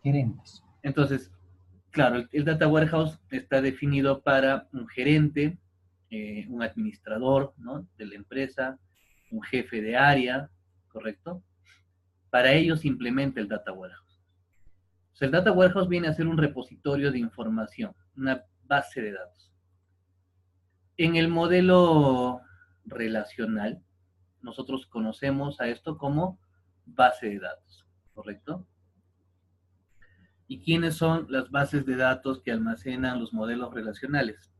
Gerentes. Entonces, claro, el Data Warehouse está definido para un gerente, un administrador, ¿no?, de la empresa, un jefe de área, ¿correcto? Para ellos se implementa el Data Warehouse. O sea, el Data Warehouse viene a ser un repositorio de información, una base de datos. En el modelo relacional, nosotros conocemos a esto como base de datos, ¿correcto? ¿Y quiénes son las bases de datos que almacenan los modelos relacionales?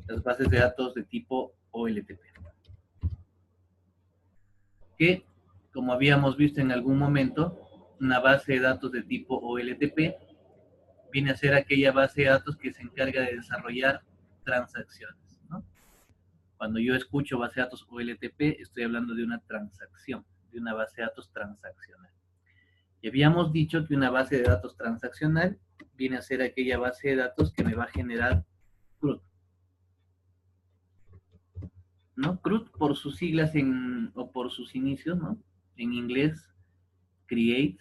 Las bases de datos de tipo OLTP. Que, como habíamos visto en algún momento, una base de datos de tipo OLTP viene a ser aquella base de datos que se encarga de desarrollar transacciones, ¿no? Cuando yo escucho base de datos OLTP, estoy hablando de una transacción, de una base de datos transaccional. Y habíamos dicho que una base de datos transaccional viene a ser aquella base de datos que me va a generar CRUD, ¿no? CRUD por sus siglas o por sus inicios, ¿no? En inglés, create,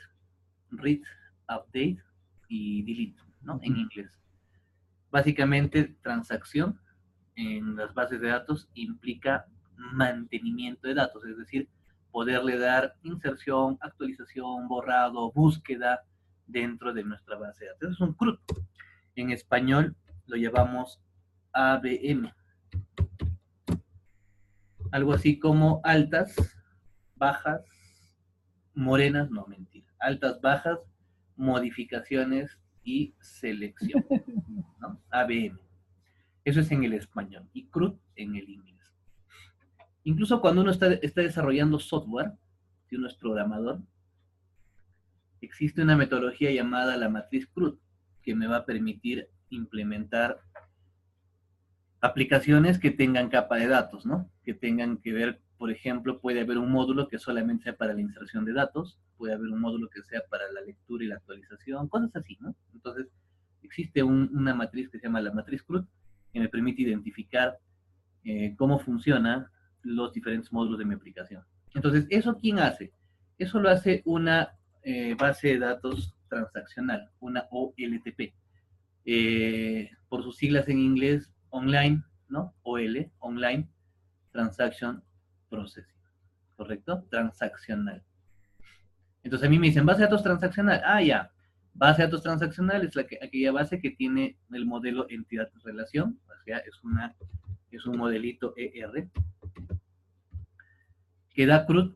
read, update y delete, ¿no? En inglés. Básicamente, transacción en las bases de datos implica mantenimiento de datos, es decir, poderle dar inserción, actualización, borrado, búsqueda dentro de nuestra base de datos. Eso es un CRUD. En español lo llamamos ABM. Algo así como altas, bajas, morenas, no, mentira. Altas, bajas, modificaciones y selección, ¿no? ABM. Eso es en el español y CRUD en el inglés. Incluso cuando uno está desarrollando software, si uno es programador, existe una metodología llamada la matriz CRUD que me va a permitir implementar aplicaciones que tengan capa de datos, ¿no? Que tengan que ver, por ejemplo, puede haber un módulo que solamente sea para la inserción de datos, puede haber un módulo que sea para la lectura y la actualización, cosas así, ¿no? Entonces, existe una matriz que se llama la matriz CRUD que me permite identificar cómo funcionan los diferentes módulos de mi aplicación. Entonces, ¿eso quién hace? Eso lo hace una base de datos transaccional, una OLTP. Por sus siglas en inglés, online, ¿no? OL, Online Transaction Processing, ¿correcto? Transaccional. Entonces a mí me dicen, base de datos transaccional. Ah, ya. Base de datos transaccional es aquella base que tiene el modelo entidad-relación, o sea, es un modelito ER, que da CRUD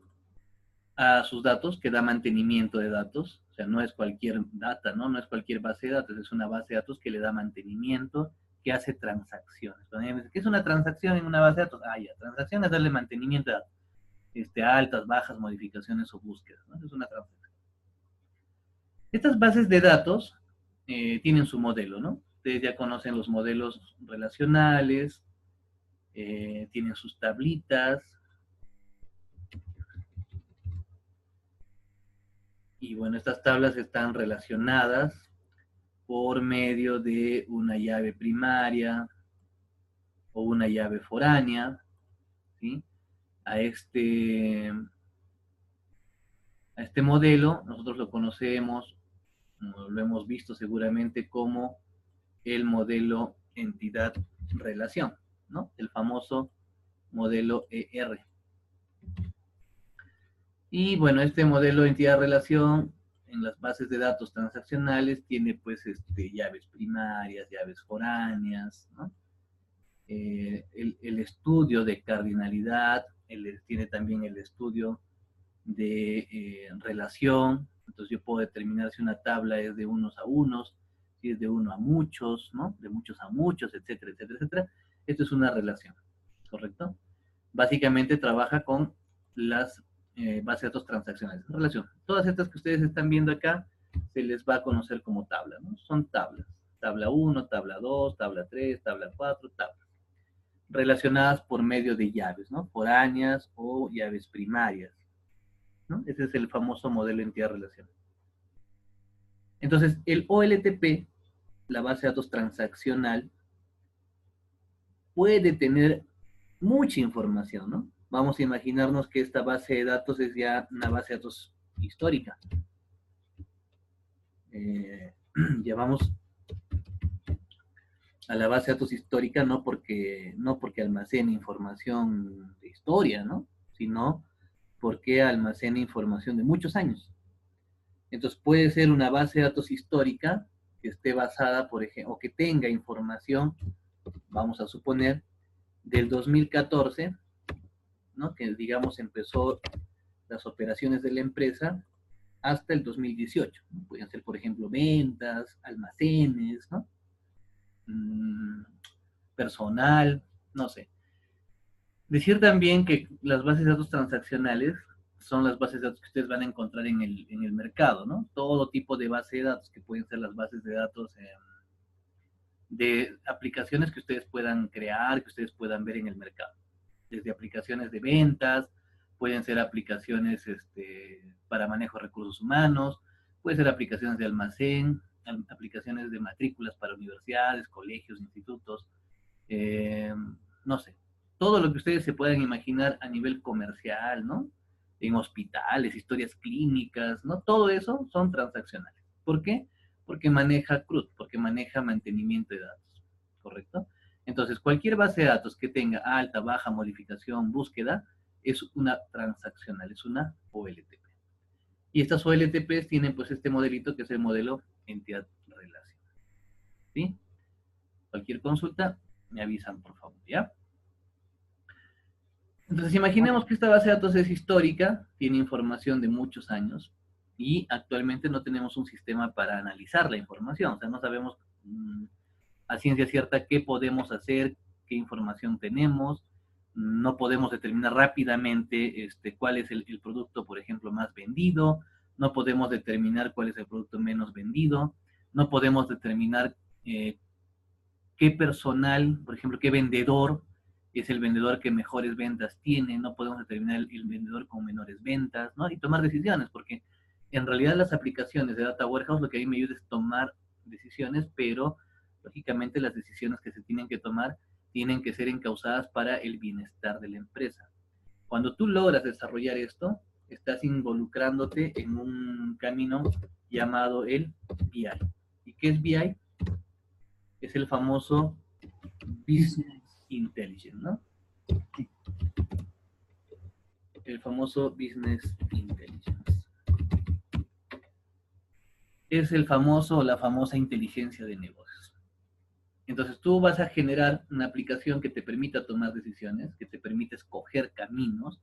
a sus datos, que da mantenimiento de datos, o sea, no es cualquier data, ¿no? No es cualquier base de datos, es una base de datos que le da mantenimiento, que hace transacciones. ¿Qué es una transacción en una base de datos? Ah, ya, transacción es darle mantenimiento de datos, altas, bajas, modificaciones o búsquedas, ¿no? Es una transacción. Estas bases de datos tienen su modelo, ¿no? Ustedes ya conocen los modelos relacionales, tienen sus tablitas, y bueno, estas tablas están relacionadas por medio de una llave primaria o una llave foránea, ¿sí? A este, a este modelo nosotros lo conocemos, lo hemos visto seguramente como el modelo entidad-relación, ¿no? El famoso modelo ER. Y bueno, este modelo entidad-relación en las bases de datos transaccionales tiene pues llaves primarias, llaves foráneas, ¿no? El estudio de cardinalidad, tiene también el estudio de relación, entonces yo puedo determinar si una tabla es de unos a unos, si es de uno a muchos, ¿no? De muchos a muchos, etcétera, etcétera, etcétera. Esto es una relación, ¿correcto? Básicamente trabaja con las bases de datos transaccionales. Relación. Todas estas que ustedes están viendo acá se les va a conocer como tabla, ¿no? Son tablas. Tabla 1, tabla 2, tabla 3, tabla 4, tablas. Relacionadas por medio de llaves, ¿no? Foráneas o llaves primarias, ¿no? Ese es el famoso modelo entidad-relación. Entonces, el OLTP, la base de datos transaccional, puede tener mucha información, ¿no? Vamos a imaginarnos que esta base de datos es ya una base de datos histórica. llamamos a la base de datos histórica no porque almacene información de historia, ¿no? Sino porque almacena información de muchos años. Entonces puede ser una base de datos histórica que esté basada, por ejemplo, o que tenga información, vamos a suponer, del 2014, ¿no? Que digamos empezó las operaciones de la empresa hasta el 2018. ¿No? Pueden ser, por ejemplo, ventas, almacenes, ¿no? Personal, no sé. Decir también que las bases de datos transaccionales son las bases de datos que ustedes van a encontrar en el mercado, ¿no? Todo tipo de base de datos que pueden ser las bases de datos de aplicaciones que ustedes puedan crear, que ustedes puedan ver en el mercado. Desde aplicaciones de ventas, pueden ser aplicaciones para manejo de recursos humanos, pueden ser aplicaciones de almacén, aplicaciones de matrículas para universidades, colegios, institutos, no sé, todo lo que ustedes se puedan imaginar a nivel comercial, ¿no? En hospitales, historias clínicas, ¿no? Todo eso son transaccionales. ¿Por qué? Porque maneja CRUD, porque maneja mantenimiento de datos, ¿correcto? Entonces, cualquier base de datos que tenga alta, baja, modificación, búsqueda, es una transaccional, es una OLTP. Y estas OLTPs tienen pues este modelito que es el modelo entidad-relación. ¿Sí? Cualquier consulta, me avisan, por favor, ¿ya? Entonces, imaginemos que esta base de datos es histórica, tiene información de muchos años y actualmente no tenemos un sistema para analizar la información. O sea, no sabemos a ciencia cierta qué podemos hacer, qué información tenemos, no podemos determinar rápidamente cuál es el producto, por ejemplo, más vendido, no podemos determinar cuál es el producto menos vendido, no podemos determinar qué personal, por ejemplo, qué vendedor es el vendedor que mejores ventas tiene, no podemos determinar el vendedor con menores ventas, ¿no? Y tomar decisiones, porque en realidad las aplicaciones de Data Warehouse lo que a mí me ayuda es tomar decisiones, pero lógicamente las decisiones que se tienen que tomar tienen que ser encausadas para el bienestar de la empresa. Cuando tú logras desarrollar esto, estás involucrándote en un camino llamado el BI. ¿Y qué es BI? Es el famoso Business Intelligence, ¿no? El famoso Business Intelligence. Es el famoso o la famosa inteligencia de negocios. Entonces tú vas a generar una aplicación que te permita tomar decisiones, que te permita escoger caminos,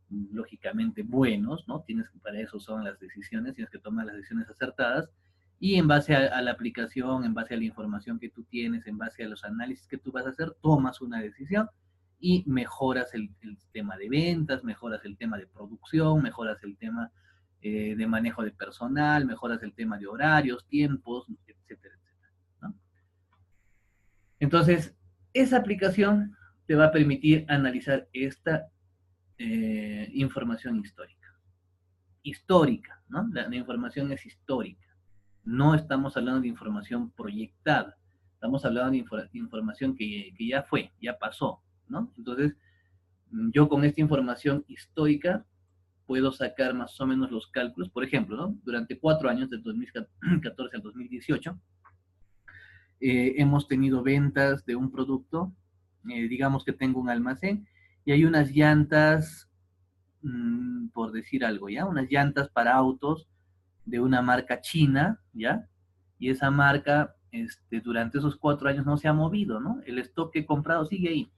lógicamente buenos, ¿no? Para eso son las decisiones, tienes que tomar las decisiones acertadas, y en base a la aplicación, en base a la información que tú tienes, en base a los análisis que tú vas a hacer, tomas una decisión y mejoras el tema de ventas, mejoras el tema de producción, mejoras el tema de manejo de personal, mejoras el tema de horarios, tiempos, etcétera, etcétera, ¿no? Entonces, esa aplicación te va a permitir analizar esta información histórica. Histórica, ¿no? La información es histórica. No estamos hablando de información proyectada. Estamos hablando de información que ya fue, ya pasó, ¿no? Entonces, yo con esta información histórica puedo sacar más o menos los cálculos. Por ejemplo, ¿no? Durante 4 años, del 2014 al 2018, hemos tenido ventas de un producto, digamos que tengo un almacén, y hay unas llantas, por decir algo, ¿ya? Unas llantas para autos de una marca china, ¿ya? Y esa marca, durante esos 4 años no se ha movido, ¿no? El stock que he comprado sigue ahí.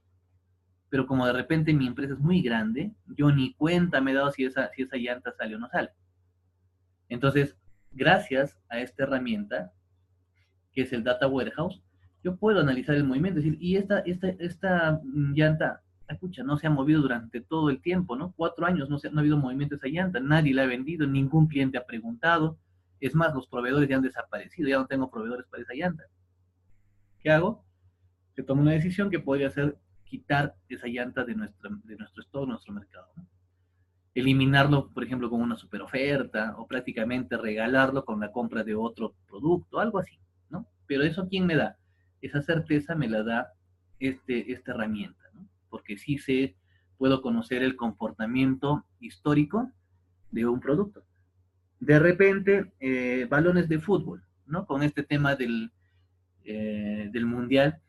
Pero como de repente mi empresa es muy grande, yo ni cuenta me he dado si esa llanta sale o no sale. Entonces, gracias a esta herramienta, que es el Data Warehouse, yo puedo analizar el movimiento, es decir, y esta llanta, escucha, no se ha movido durante todo el tiempo, ¿no? 4 años no ha habido movimiento de esa llanta, nadie la ha vendido, ningún cliente ha preguntado, es más, los proveedores ya han desaparecido, ya no tengo proveedores para esa llanta. ¿Qué hago? Se toma una decisión que podría ser quitar esa llanta de nuestro stock, nuestro mercado, ¿no? Eliminarlo, por ejemplo, con una super oferta, o prácticamente regalarlo con la compra de otro producto, algo así, ¿no? Pero eso, ¿quién me da? Esa certeza me la da esta herramienta, ¿no? Porque sí puedo conocer el comportamiento histórico de un producto. De repente, balones de fútbol, ¿no? Con este tema del mundial,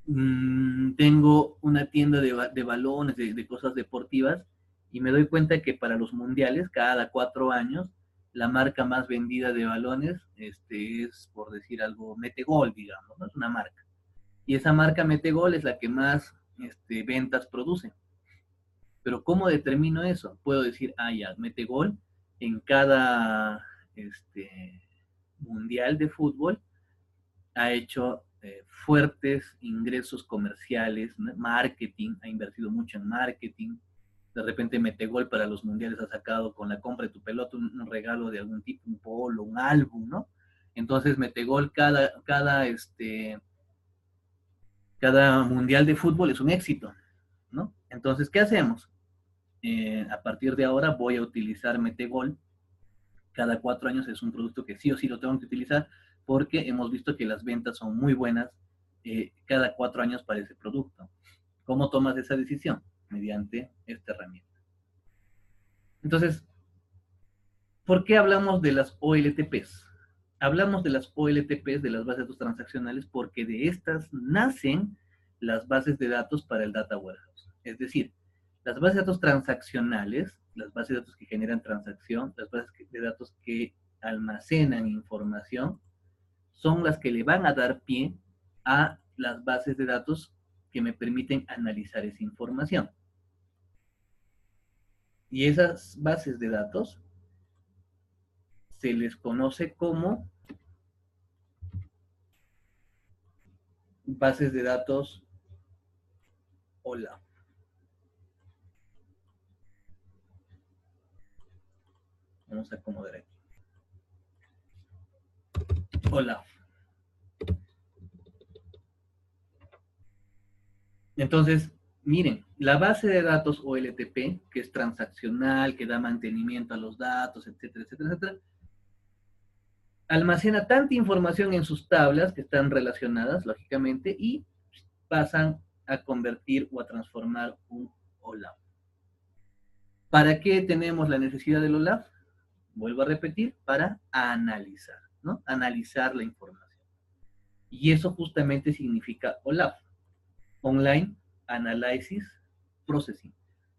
tengo una tienda de balones, de cosas deportivas, y me doy cuenta que para los mundiales, cada 4 años, la marca más vendida de balones es, por decir algo, Metegol, digamos, ¿no? Es una marca. Y esa marca Metegol es la que más ventas produce. Pero ¿cómo determino eso? Puedo decir, ya, Metegol en cada mundial de fútbol ha hecho fuertes ingresos comerciales, ¿no? Marketing, ha invertido mucho en marketing. De repente Metegol para los mundiales ha sacado con la compra de tu pelota un regalo de algún tipo, un polo, un álbum, ¿no? Entonces Metegol cada mundial de fútbol es un éxito, ¿no? Entonces, ¿qué hacemos? A partir de ahora voy a utilizar Metegol. Cada 4 años es un producto que sí o sí lo tengo que utilizar porque hemos visto que las ventas son muy buenas cada 4 años para ese producto. ¿Cómo tomas esa decisión? Mediante esta herramienta. Entonces, ¿por qué hablamos de las OLTPs? Hablamos de las OLTPs, de las bases de datos transaccionales, porque de estas nacen las bases de datos para el Data Warehouse. Es decir, las bases de datos transaccionales, las bases de datos que generan transacción, las bases de datos que almacenan información, son las que le van a dar pie a las bases de datos que me permiten analizar esa información. Y esas bases de datos se les conoce como bases de datos OLAP. Vamos a acomodar aquí. OLAP. Entonces, miren, la base de datos OLTP, que es transaccional, que da mantenimiento a los datos, etcétera, etcétera, etcétera, almacena tanta información en sus tablas que están relacionadas, lógicamente, y pasan a convertir o a transformar un OLAP. ¿Para qué tenemos la necesidad del OLAP? Vuelvo a repetir, para analizar, ¿no? Analizar la información. Y eso justamente significa OLAP. Online Analysis Processing.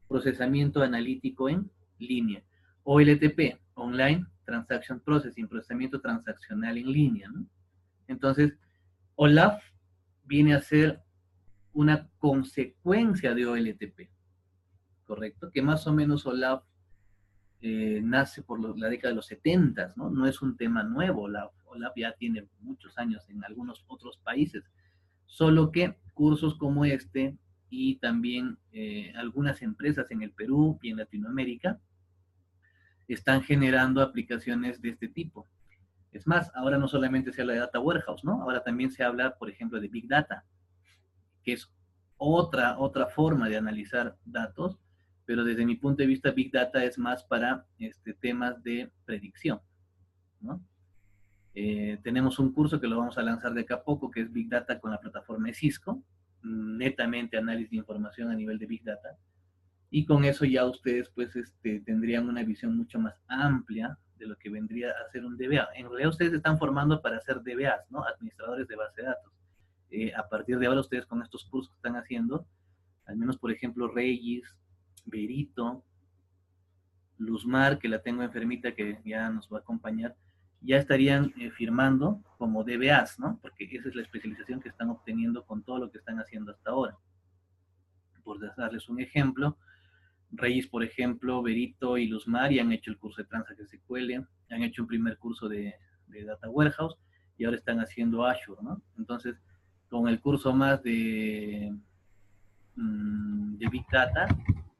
Procesamiento analítico en línea. OLTP, Online Transaction Processing, procesamiento transaccional en línea, ¿no? Entonces, OLAP viene a ser una consecuencia de OLTP, ¿correcto? Que más o menos OLAP nace por la década de los 70, ¿no? No es un tema nuevo, OLAP ya tiene muchos años en algunos otros países, solo que cursos como este y también algunas empresas en el Perú y en Latinoamérica están generando aplicaciones de este tipo. Es más, ahora no solamente se habla de Data Warehouse, ¿no? Ahora también se habla, por ejemplo, de Big Data, que es otra forma de analizar datos, pero desde mi punto de vista Big Data es más para temas de predicción, ¿no? Tenemos un curso que lo vamos a lanzar de acá a poco, que es Big Data con la plataforma de Cisco, netamente análisis de información a nivel de Big Data, y con eso ya ustedes pues tendrían una visión mucho más amplia de lo que vendría a ser un DBA. En realidad ustedes se están formando para ser DBAs, ¿no? Administradores de base de datos. A partir de ahora ustedes con estos cursos que están haciendo, al menos por ejemplo Regis, Berito, Luzmar, que la tengo enfermita que ya nos va a acompañar, ya estarían firmando como DBAs, ¿no? Porque esa es la especialización que están obteniendo con todo lo que están haciendo hasta ahora. Por darles un ejemplo, Reyes, por ejemplo, Berito y Luzmar ya han hecho el curso de Transact SQL, han hecho un primer curso de Data Warehouse y ahora están haciendo Azure, ¿no? Entonces, con el curso más de Big Data,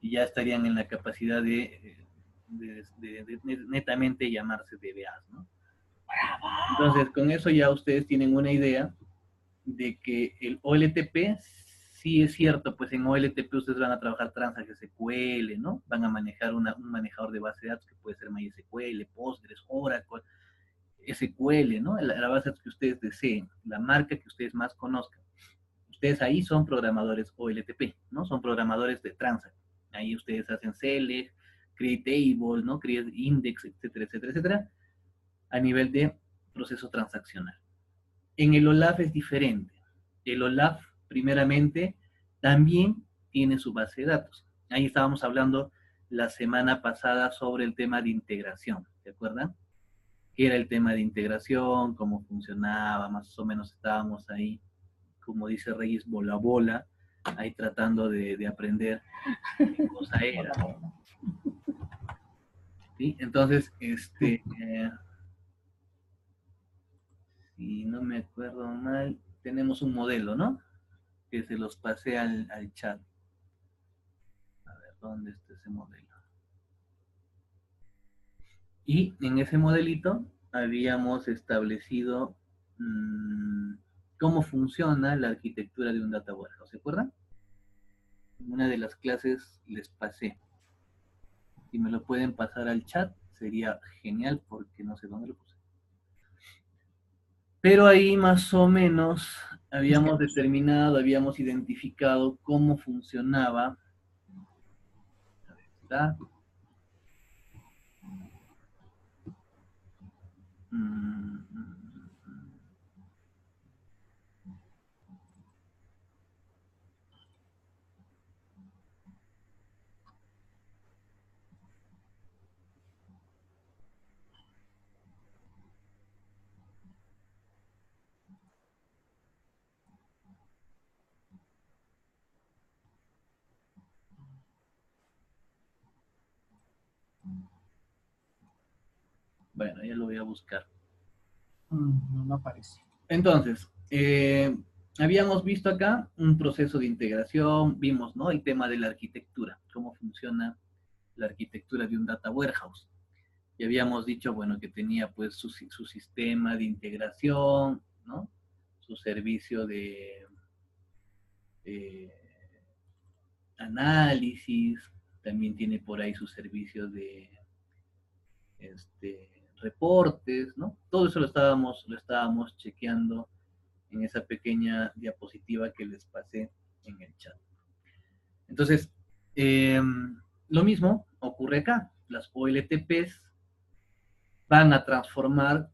ya estarían en la capacidad de netamente llamarse DBAs, ¿no? Entonces, con eso ya ustedes tienen una idea de que el OLTP sí es cierto, pues en OLTP ustedes van a trabajar Transact SQL, ¿no? Van a manejar un manejador de base de datos que puede ser MySQL, Postgres, Oracle, SQL, ¿no? La base de datos que ustedes deseen, la marca que ustedes más conozcan. Ustedes ahí son programadores OLTP, ¿no? Son programadores de Transact. Ahí ustedes hacen select, create table, ¿no? Create index, etcétera, etcétera, etcétera, a nivel de proceso transaccional. En el OLAP es diferente. El OLAP, primeramente, también tiene su base de datos. Ahí estábamos hablando la semana pasada sobre el tema de integración, ¿se acuerdan? ¿Qué era el tema de integración? ¿Cómo funcionaba? Más o menos estábamos ahí, como dice Reyes, bola a bola, ahí tratando de aprender qué cosa era. ¿Sí? Entonces, si no me acuerdo mal, tenemos un modelo, ¿no? Que se los pasé al chat. A ver, ¿dónde está ese modelo? Y en ese modelito habíamos establecido cómo funciona la arquitectura de un data warehouse. ¿Se acuerdan? En una de las clases les pasé. Si me lo pueden pasar al chat, sería genial porque no sé dónde lo puse. Pero ahí más o menos habíamos determinado, habíamos identificado cómo funcionaba. A ver, ¿está? Bueno, ya lo voy a buscar. No aparece. Entonces, habíamos visto acá un proceso de integración, vimos, ¿no? El tema de la arquitectura, cómo funciona la arquitectura de un data warehouse. Y habíamos dicho, bueno, que tenía pues su sistema de integración, ¿no? Su servicio de análisis, también tiene por ahí su servicio de reportes, ¿no? Todo eso lo estábamos chequeando en esa pequeña diapositiva que les pasé en el chat. Entonces, lo mismo ocurre acá. Las OLTPs van a transformar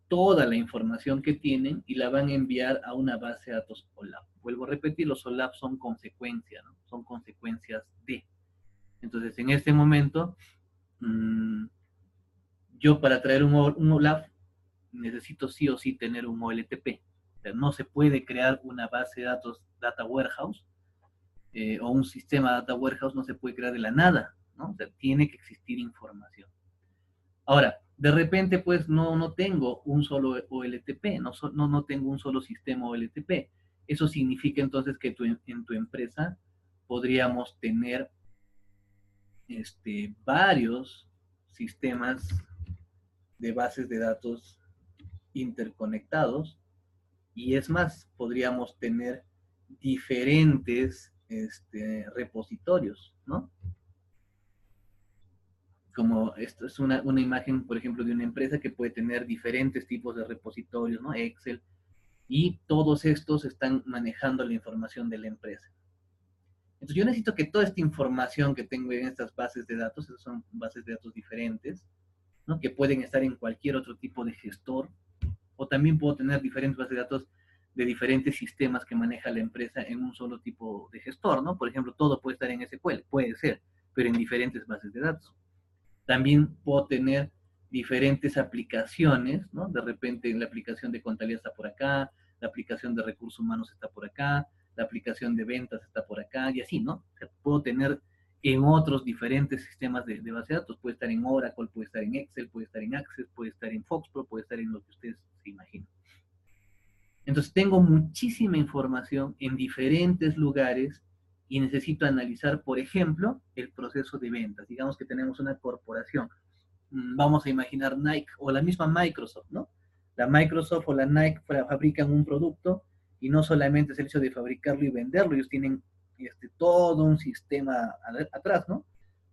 toda la información que tienen y la van a enviar a una base de datos OLAP. Vuelvo a repetir, los OLAP son consecuencias, ¿no? Son consecuencias de. Entonces, en este momento, yo para traer un OLAP necesito sí o sí tener un OLTP. O sea, no se puede crear una base de datos data warehouse o un sistema data warehouse, no se puede crear de la nada, ¿no? O sea, tiene que existir información. Ahora, de repente, pues no tengo un solo OLTP, no tengo un solo sistema OLTP. Eso significa entonces que en tu empresa podríamos tener varios sistemas de bases de datos interconectados y es más, podríamos tener diferentes repositorios, ¿no? Como esto es una imagen, por ejemplo, de una empresa que puede tener diferentes tipos de repositorios, ¿no? Excel, y todos estos están manejando la información de la empresa. Entonces yo necesito que toda esta información que tengo en estas bases de datos, esas son bases de datos diferentes, ¿no? Que pueden estar en cualquier otro tipo de gestor, o también puedo tener diferentes bases de datos de diferentes sistemas que maneja la empresa en un solo tipo de gestor, ¿no? Por ejemplo, todo puede estar en SQL, puede ser, pero en diferentes bases de datos. También puedo tener diferentes aplicaciones, ¿no? De repente la aplicación de contabilidad está por acá, la aplicación de recursos humanos está por acá, la aplicación de ventas está por acá, y así, ¿no? O sea, puedo tener en otros diferentes sistemas de base de datos, puede estar en Oracle, puede estar en Excel, puede estar en Access, puede estar en Foxpro, puede estar en lo que ustedes se imaginen. Entonces tengo muchísima información en diferentes lugares y necesito analizar, por ejemplo, el proceso de ventas. Digamos que tenemos una corporación. Vamos a imaginar Nike o la misma Microsoft, ¿no? La Microsoft o la Nike fabrican un producto y no solamente es el hecho de fabricarlo y venderlo, ellos tienen todo un sistema atrás, ¿no?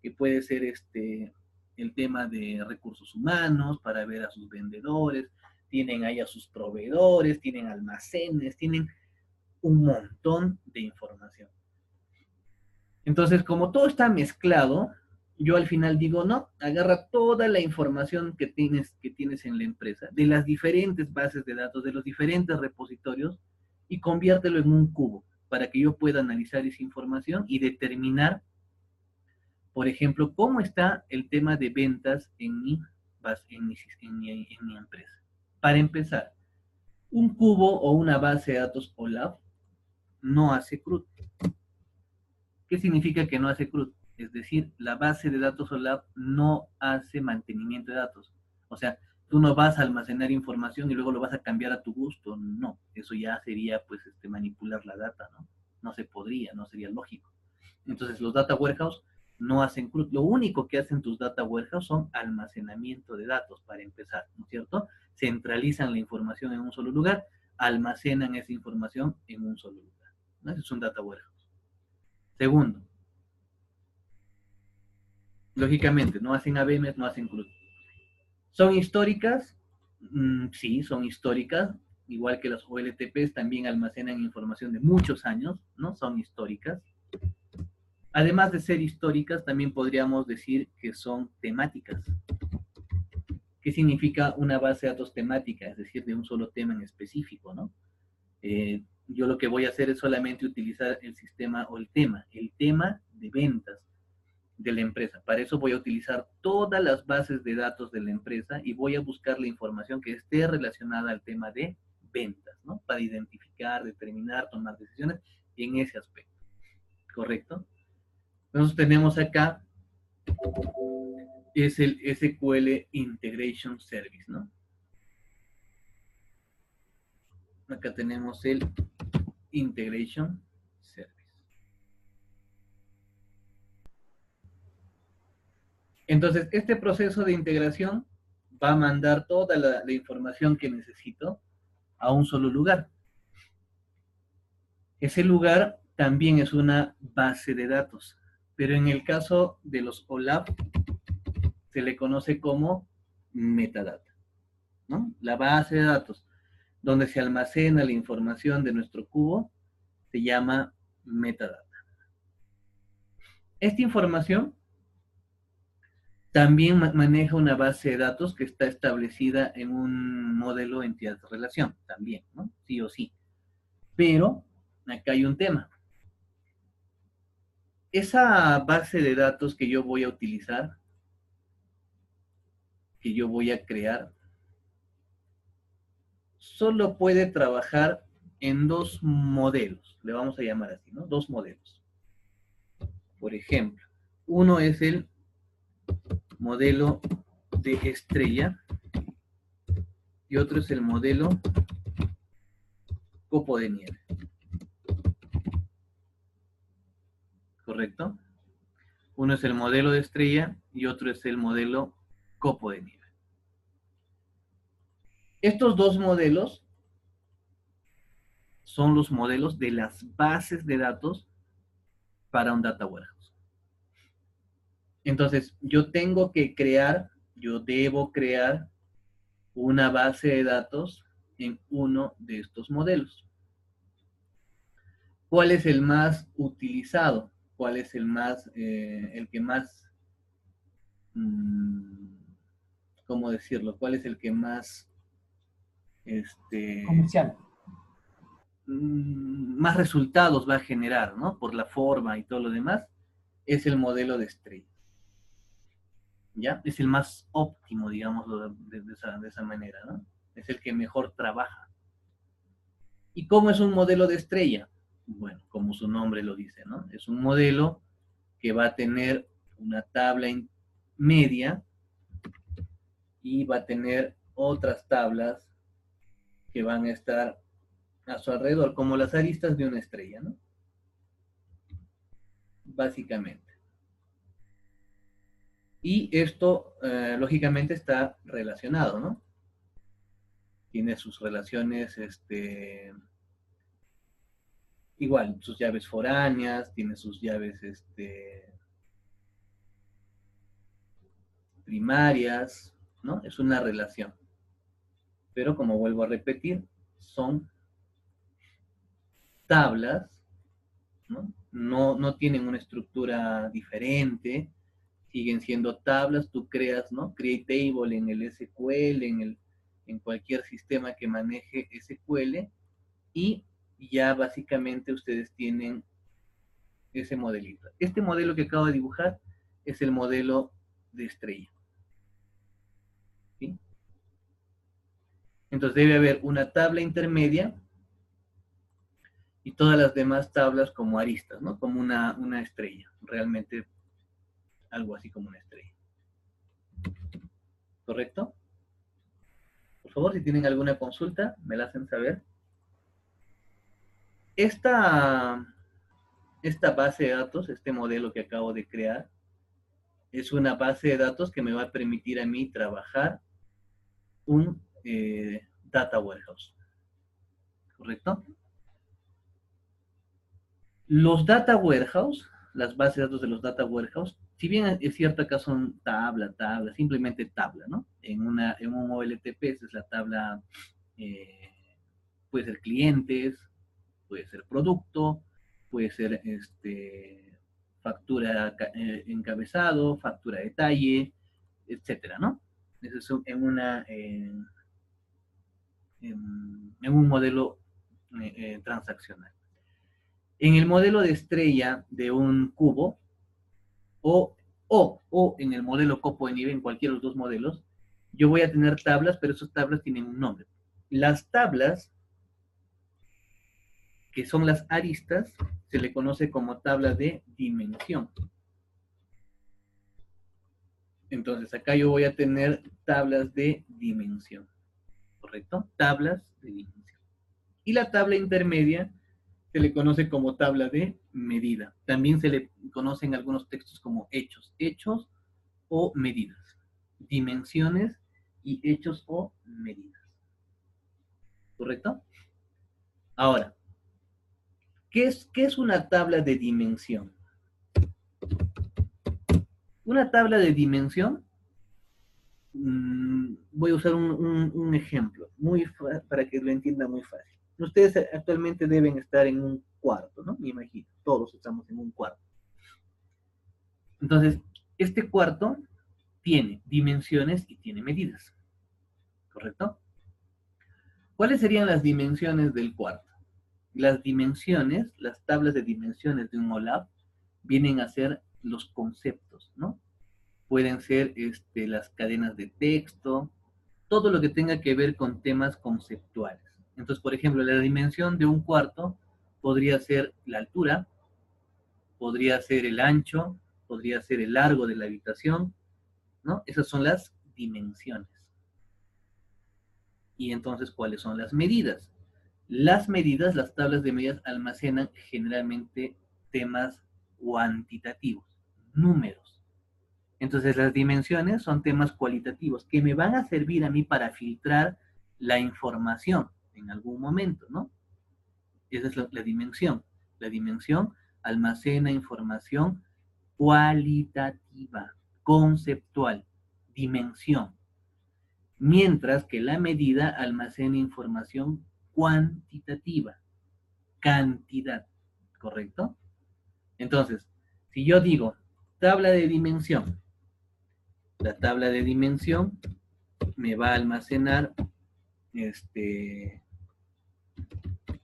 Que puede ser el tema de recursos humanos para ver a sus vendedores, tienen ahí a sus proveedores, tienen almacenes, tienen un montón de información. Entonces, como todo está mezclado, yo al final digo, no, agarra toda la información que tienes en la empresa, de las diferentes bases de datos, de los diferentes repositorios, y conviértelo en un cubo, para que yo pueda analizar esa información y determinar, por ejemplo, cómo está el tema de ventas en mi empresa. Para empezar, un cubo o una base de datos OLAP no hace CRUD. ¿Qué significa que no hace CRUD? Es decir, la base de datos OLAP no hace mantenimiento de datos. O sea, tú no vas a almacenar información y luego lo vas a cambiar a tu gusto. No, eso ya sería pues manipular la data, ¿no? No se podría, no sería lógico. Entonces los data warehouse no hacen CRUD. Lo único que hacen tus data warehouse son almacenamiento de datos, para empezar, ¿no es cierto? Centralizan la información en un solo lugar, almacenan esa información en un solo lugar, ¿no? Eso es un data warehouse. Segundo, lógicamente, no hacen ABMs, no hacen CRUD. ¿Son históricas? Sí, son históricas. Igual que las OLTPs también almacenan información de muchos años, ¿no? Son históricas. Además de ser históricas, también podríamos decir que son temáticas. ¿Qué significa una base de datos temática? Es decir, de un solo tema en específico, ¿no? Yo lo que voy a hacer es solamente utilizar el sistema o el tema de ventas de la empresa. Para eso voy a utilizar todas las bases de datos de la empresa y voy a buscar la información que esté relacionada al tema de ventas, ¿no? Para identificar, determinar, tomar decisiones en ese aspecto. ¿Correcto? Entonces tenemos acá es el SQL Integration Service, ¿no? Acá tenemos el Integration Service. Entonces, este proceso de integración va a mandar toda la información que necesito a un solo lugar. Ese lugar también es una base de datos, pero en el caso de los OLAP se le conoce como metadata, ¿no? La base de datos donde se almacena la información de nuestro cubo se llama metadata. Esta información también maneja una base de datos que está establecida en un modelo entidad-relación, también, ¿no? Sí o sí. Pero acá hay un tema. Esa base de datos que yo voy a utilizar, que yo voy a crear, solo puede trabajar en dos modelos, le vamos a llamar así, ¿no? Dos modelos. Por ejemplo, uno es el modelo de estrella y otro es el modelo copo de nieve. ¿Correcto? Uno es el modelo de estrella y otro es el modelo copo de nieve. Estos dos modelos son los modelos de las bases de datos para un data warehouse. Entonces, yo debo crear una base de datos en uno de estos modelos. ¿Cuál es el más utilizado? ¿Cuál es el que más, ¿cómo decirlo? ¿Cuál es el que más, Comercial. más resultados va a generar, ¿no? Por la forma y todo lo demás, es el modelo de estrella. ¿Ya? Es el más óptimo, digámoslo de esa manera, ¿no? Es el que mejor trabaja. ¿Y cómo es un modelo de estrella? Bueno, como su nombre lo dice, ¿no? Es un modelo que va a tener una tabla media y va a tener otras tablas que van a estar a su alrededor, como las aristas de una estrella, ¿no? Básicamente. Y esto, lógicamente, está relacionado, ¿no? Tiene sus relaciones, igual, sus llaves foráneas, tiene sus llaves, primarias, ¿no? Es una relación. Pero como vuelvo a repetir, son tablas, ¿no? No tienen una estructura diferente, siguen siendo tablas, tú creas, ¿no? Create table en el SQL, en cualquier sistema que maneje SQL, y ya básicamente ustedes tienen ese modelito. Este modelo que acabo de dibujar es el modelo de estrella. ¿Sí? Entonces debe haber una tabla intermedia y todas las demás tablas como aristas, ¿no? Como una estrella, realmente algo así como una estrella. ¿Correcto? Por favor, si tienen alguna consulta, me la hacen saber. Esta base de datos, este modelo que acabo de crear, es una base de datos que me va a permitir a mí trabajar un data warehouse. ¿Correcto? Los data warehouse, las bases de datos de los data warehouse, si bien es cierto acá son tabla, simplemente tabla, ¿no? En un OLTP esa es la tabla, puede ser clientes, puede ser producto, puede ser factura encabezado, factura detalle, etcétera, ¿no? Eso es en un modelo transaccional. En el modelo de estrella de un cubo, o en el modelo copo de nivel, en cualquiera de los dos modelos, yo voy a tener tablas, pero esas tablas tienen un nombre. Las tablas, que son las aristas, se le conoce como tabla de dimensión. Entonces acá yo voy a tener tablas de dimensión, ¿correcto? Tablas de dimensión. Y la tabla intermedia se le conoce como tabla de medida. También se le conocen algunos textos como hechos o medidas. Dimensiones y hechos o medidas. ¿Correcto? Ahora, ¿qué es una tabla de dimensión? Una tabla de dimensión, voy a usar un ejemplo para que lo entienda muy fácil. Ustedes actualmente deben estar en un cuarto, ¿no? Me imagino, todos estamos en un cuarto. Entonces, este cuarto tiene dimensiones y tiene medidas, ¿correcto? ¿Cuáles serían las dimensiones del cuarto? Las dimensiones, las tablas de dimensiones de un OLAP vienen a ser los conceptos, ¿no? Pueden ser las cadenas de texto, todo lo que tenga que ver con temas conceptuales. Entonces, por ejemplo, la dimensión de un cuarto podría ser la altura, podría ser el ancho, podría ser el largo de la habitación, ¿no? Esas son las dimensiones. Y entonces, ¿cuáles son las medidas? Las medidas, las tablas de medidas almacenan generalmente temas cuantitativos, números. Entonces las dimensiones son temas cualitativos que me van a servir a mí para filtrar la información en algún momento, ¿no? Esa es la dimensión. La dimensión almacena información cualitativa, conceptual, dimensión. Mientras que la medida almacena información cuantitativa, cantidad, ¿correcto? Entonces, si yo digo tabla de dimensión, la tabla de dimensión me va a almacenar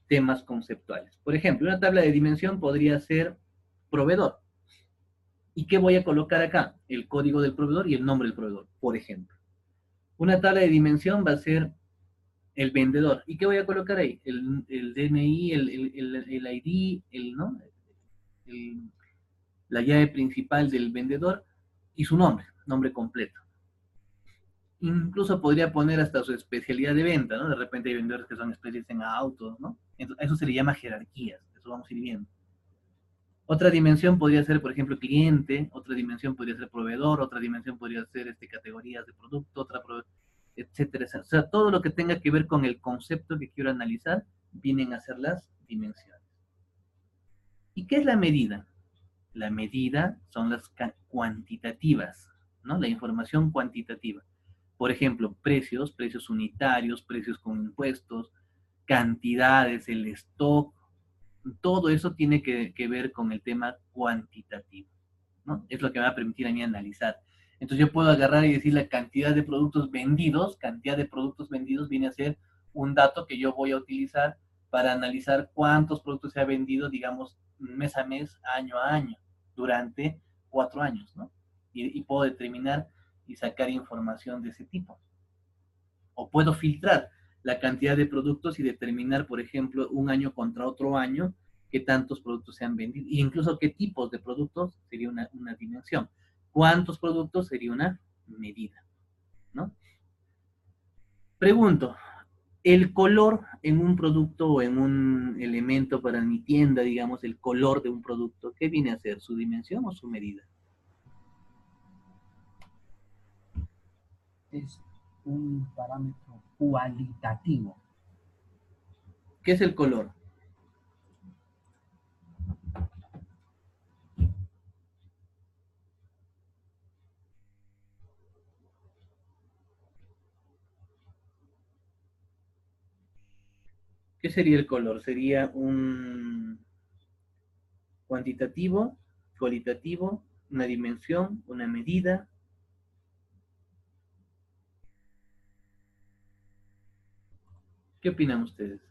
temas conceptuales. Por ejemplo, una tabla de dimensión podría ser proveedor. ¿Y qué voy a colocar acá? El código del proveedor y el nombre del proveedor, por ejemplo. Una tabla de dimensión va a ser el vendedor. ¿Y qué voy a colocar ahí? El DNI, el ID, ¿no? La llave principal del vendedor y su nombre completo. Incluso podría poner hasta su especialidad de venta, ¿no? De repente hay vendedores que son especialistas en autos, ¿no? Entonces, a eso se le llama jerarquías, eso vamos a ir viendo. Otra dimensión podría ser, por ejemplo, cliente, otra dimensión podría ser proveedor, otra dimensión podría ser categorías de producto, etcétera. O sea, todo lo que tenga que ver con el concepto que quiero analizar, vienen a ser las dimensiones. ¿Y qué es la medida? La medida son las cuantitativas, ¿no? La información cuantitativa. Por ejemplo, precios unitarios, precios con impuestos, cantidades, el stock, todo eso tiene que ver con el tema cuantitativo. ¿no? Es lo que me va a permitir a mí analizar. Entonces yo puedo agarrar y decir la cantidad de productos vendidos viene a ser un dato que yo voy a utilizar para analizar cuántos productos se ha vendido, digamos, mes a mes, año a año, durante 4 años, ¿no? Y puedo determinar y sacar información de ese tipo. O puedo filtrar la cantidad de productos y determinar, por ejemplo, un año contra otro año, qué tantos productos se han vendido, e incluso qué tipos de productos sería una dimensión. ¿Cuántos productos sería una medida? ¿No? Pregunto, el color en un producto o en un elemento para mi tienda, digamos, el color de un producto, ¿qué viene a ser? ¿Su dimensión o su medida? Es un parámetro cualitativo. ¿Qué es el color? ¿Qué sería el color? ¿Sería un cuantitativo, cualitativo, una dimensión, una medida? ¿Qué opinan ustedes?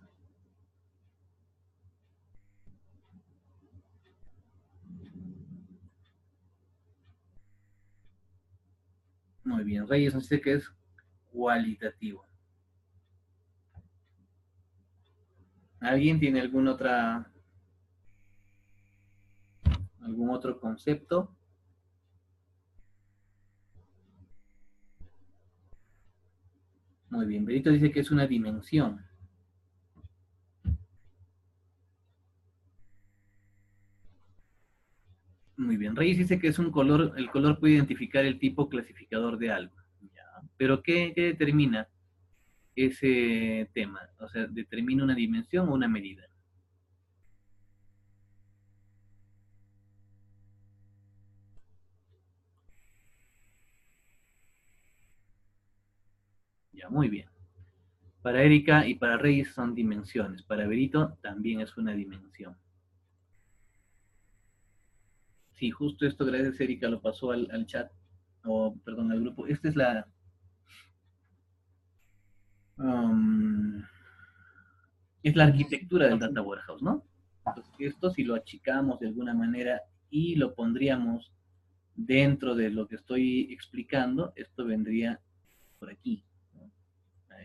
Muy bien, Reyes nos dice que es cualitativo. ¿Alguien tiene algún otro concepto? Muy bien, Berito dice que es una dimensión. Muy bien, Reyes dice que es un color, el color puede identificar el tipo clasificador de algo. Ya. Pero ¿qué determina ese tema? O sea, ¿determina una dimensión o una medida? Ya, muy bien. Para Erika y para Reyes son dimensiones. Para Berito también es una dimensión. Sí, justo esto, gracias Erika, lo pasó al chat, o perdón, al grupo. Esta um, es la arquitectura del Data Warehouse, ¿no? Entonces, esto si lo achicamos de alguna manera y lo pondríamos dentro de lo que estoy explicando, esto vendría por aquí, ¿no?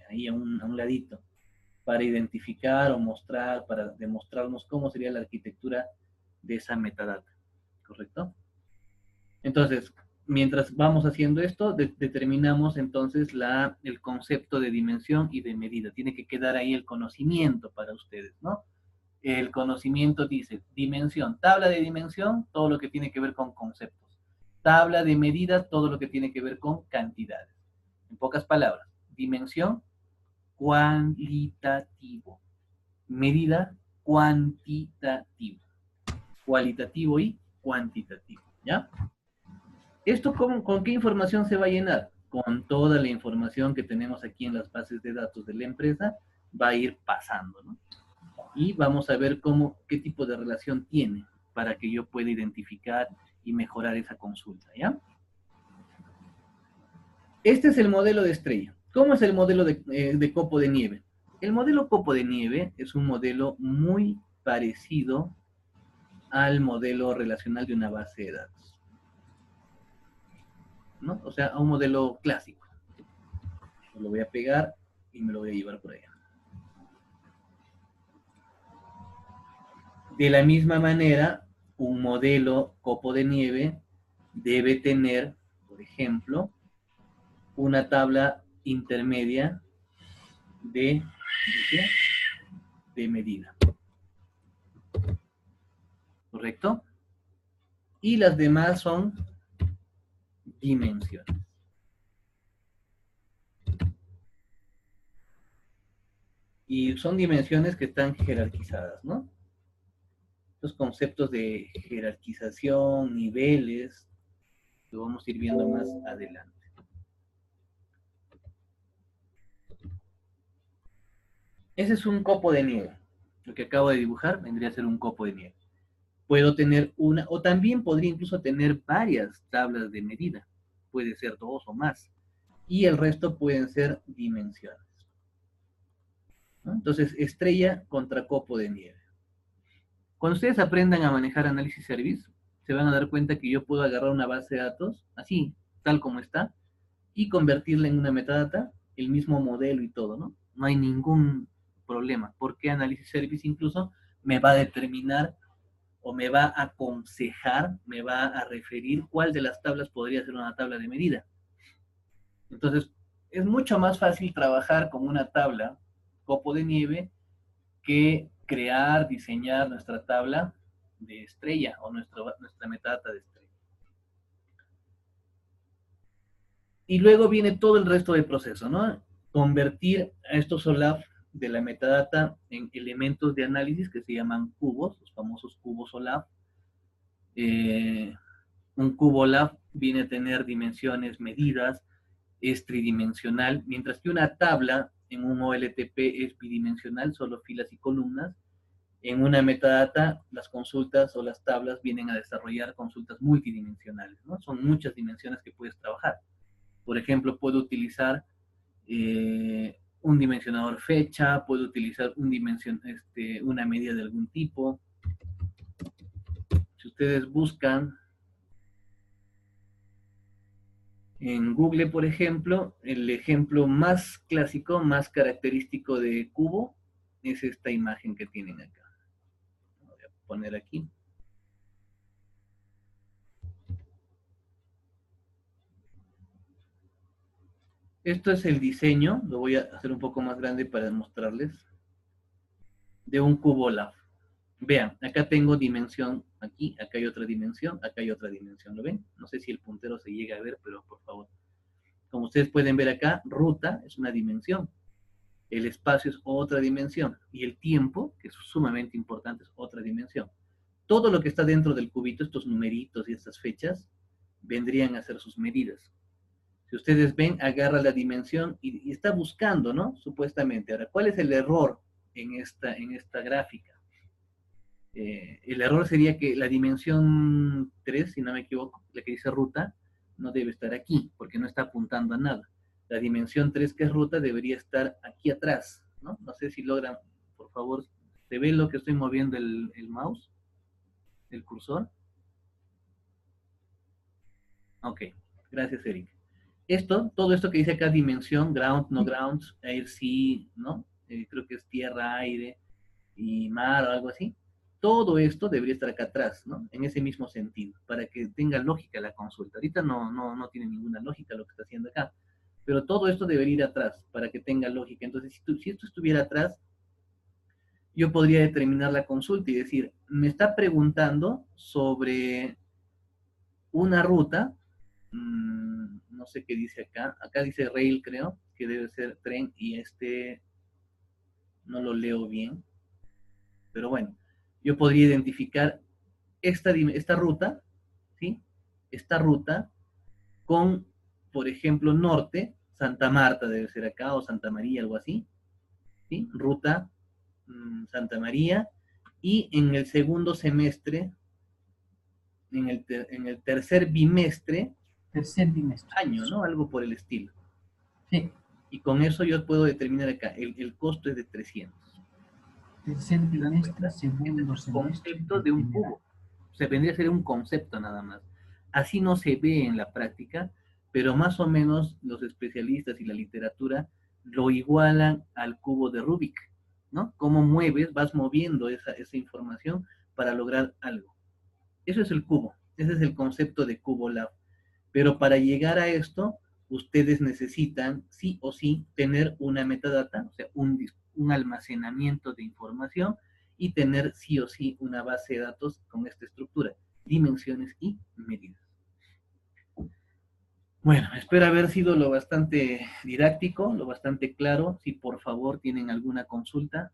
Ahí a un ladito, para identificar o mostrar, para demostrarnos cómo sería la arquitectura de esa metadata, ¿correcto? Entonces, mientras vamos haciendo esto, determinamos entonces el concepto de dimensión y de medida. Tiene que quedar ahí el conocimiento para ustedes, ¿no? El conocimiento dice dimensión, tabla de dimensión, todo lo que tiene que ver con conceptos. Tabla de medida, todo lo que tiene que ver con cantidades. En pocas palabras, dimensión, cualitativo. Medida, cuantitativo. Cualitativo y cuantitativo, ¿ya? ¿Esto con qué información se va a llenar? Con toda la información que tenemos aquí en las bases de datos de la empresa, va a ir pasando, ¿no? Y vamos a ver qué tipo de relación tiene para que yo pueda identificar y mejorar esa consulta, ¿ya? Este es el modelo de estrella. ¿Cómo es el modelo de copo de nieve? El modelo copo de nieve es un modelo muy parecido al modelo relacional de una base de datos, ¿no? O sea, a un modelo clásico. Lo voy a pegar y me lo voy a llevar por allá. De la misma manera, un modelo copo de nieve debe tener, por ejemplo, una tabla intermedia de medida, ¿correcto? Y las demás son dimensiones. Y son dimensiones que están jerarquizadas, ¿no? Los conceptos de jerarquización, niveles, lo vamos a ir viendo más adelante. Ese es un copo de nieve. Lo que acabo de dibujar vendría a ser un copo de nieve. Puedo tener una, o también podría incluso tener varias tablas de medida. Puede ser dos o más. Y el resto pueden ser dimensiones, ¿no? Entonces, estrella contra copo de nieve. Cuando ustedes aprendan a manejar análisis service, se van a dar cuenta que yo puedo agarrar una base de datos, así, tal como está, y convertirla en una metadata, el mismo modelo y todo, ¿no? No hay ningún problema, porque análisis service incluso me va a determinar o me va a aconsejar, me va a referir cuál de las tablas podría ser una tabla de medida. Entonces, es mucho más fácil trabajar con una tabla copo de nieve que crear, diseñar nuestra tabla de estrella o nuestra metadata de estrella. Y luego viene todo el resto del proceso, ¿no? Convertir a estos OLAP de la metadata en elementos de análisis que se llaman cubos, los famosos cubos OLAP. Un cubo OLAP viene a tener dimensiones medidas, es tridimensional, mientras que una tabla en un OLTP es bidimensional, solo filas y columnas. En una metadata, las consultas o las tablas vienen a desarrollar consultas multidimensionales, ¿no? Son muchas dimensiones que puedes trabajar. Por ejemplo, puedo utilizar un dimensionador fecha, puedo utilizar una medida de algún tipo. Si ustedes buscan en Google, por ejemplo, el ejemplo más clásico, más característico de cubo, es esta imagen que tienen acá. Voy a poner aquí. Esto es el diseño, lo voy a hacer un poco más grande para mostrarles, de un cubo OLAP. Vean, acá tengo dimensión aquí, acá hay otra dimensión, acá hay otra dimensión, ¿lo ven? No sé si el puntero se llega a ver, pero por favor. Como ustedes pueden ver acá, ruta es una dimensión, el espacio es otra dimensión, y el tiempo, que es sumamente importante, es otra dimensión. Todo lo que está dentro del cubito, estos numeritos y estas fechas, vendrían a ser sus medidas. Si ustedes ven, agarra la dimensión y está buscando, ¿no? Supuestamente. Ahora, ¿cuál es el error en esta gráfica? El error sería que la dimensión 3, si no me equivoco, la que dice ruta, no debe estar aquí, porque no está apuntando a nada. La dimensión 3, que es ruta, debería estar aquí atrás, ¿no? No sé si logran, por favor, ¿se ve lo que estoy moviendo el mouse, el cursor? Ok, gracias, Eric. Todo esto que dice acá, dimensión, ground, no grounds, air, sea, ¿no? Creo que es tierra, aire y mar o algo así. Todo esto debería estar acá atrás, ¿no? En ese mismo sentido, para que tenga lógica la consulta. Ahorita no tiene ninguna lógica lo que está haciendo acá, pero todo esto debería ir atrás para que tenga lógica. Entonces, si esto estuviera atrás, yo podría determinar la consulta y decir, me está preguntando sobre una ruta, no sé qué dice acá dice rail, creo, que debe ser tren, y no lo leo bien, pero bueno, yo podría identificar esta ruta, ¿sí? Esta ruta con, por ejemplo, norte, Santa Marta debe ser acá, o Santa María, algo así, ¿sí? Ruta Santa María, y en el segundo semestre, en el tercer bimestre, año, ¿no? Algo por el estilo. Sí. Y con eso yo puedo determinar acá, el costo es de 300. Tercer bimestre, segundo Este es el semestre concepto del de un primer año. cubo. Se vendría a ser un concepto nada más. Así no se ve en la práctica, pero más o menos los especialistas y la literatura lo igualan al cubo de Rubik, ¿no? Cómo mueves, vas moviendo esa información para lograr algo. Eso es el cubo, ese es el concepto de cubo lab. Pero para llegar a esto, ustedes necesitan sí o sí tener una metadata, o sea, un almacenamiento de información, y tener sí o sí una base de datos con esta estructura, dimensiones y medidas. Bueno, espero haber sido lo bastante didáctico, lo bastante claro. Si por favor tienen alguna consulta.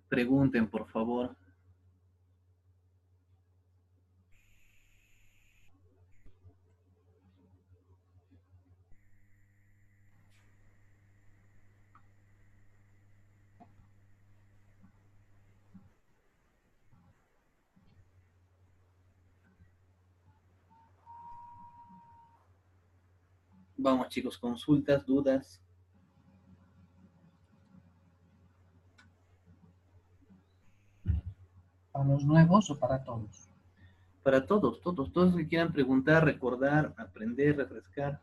pregunten, por favor. Vamos, chicos, consultas, dudas. ¿Para los nuevos o para todos? Para todos que quieran preguntar, recordar, aprender, refrescar.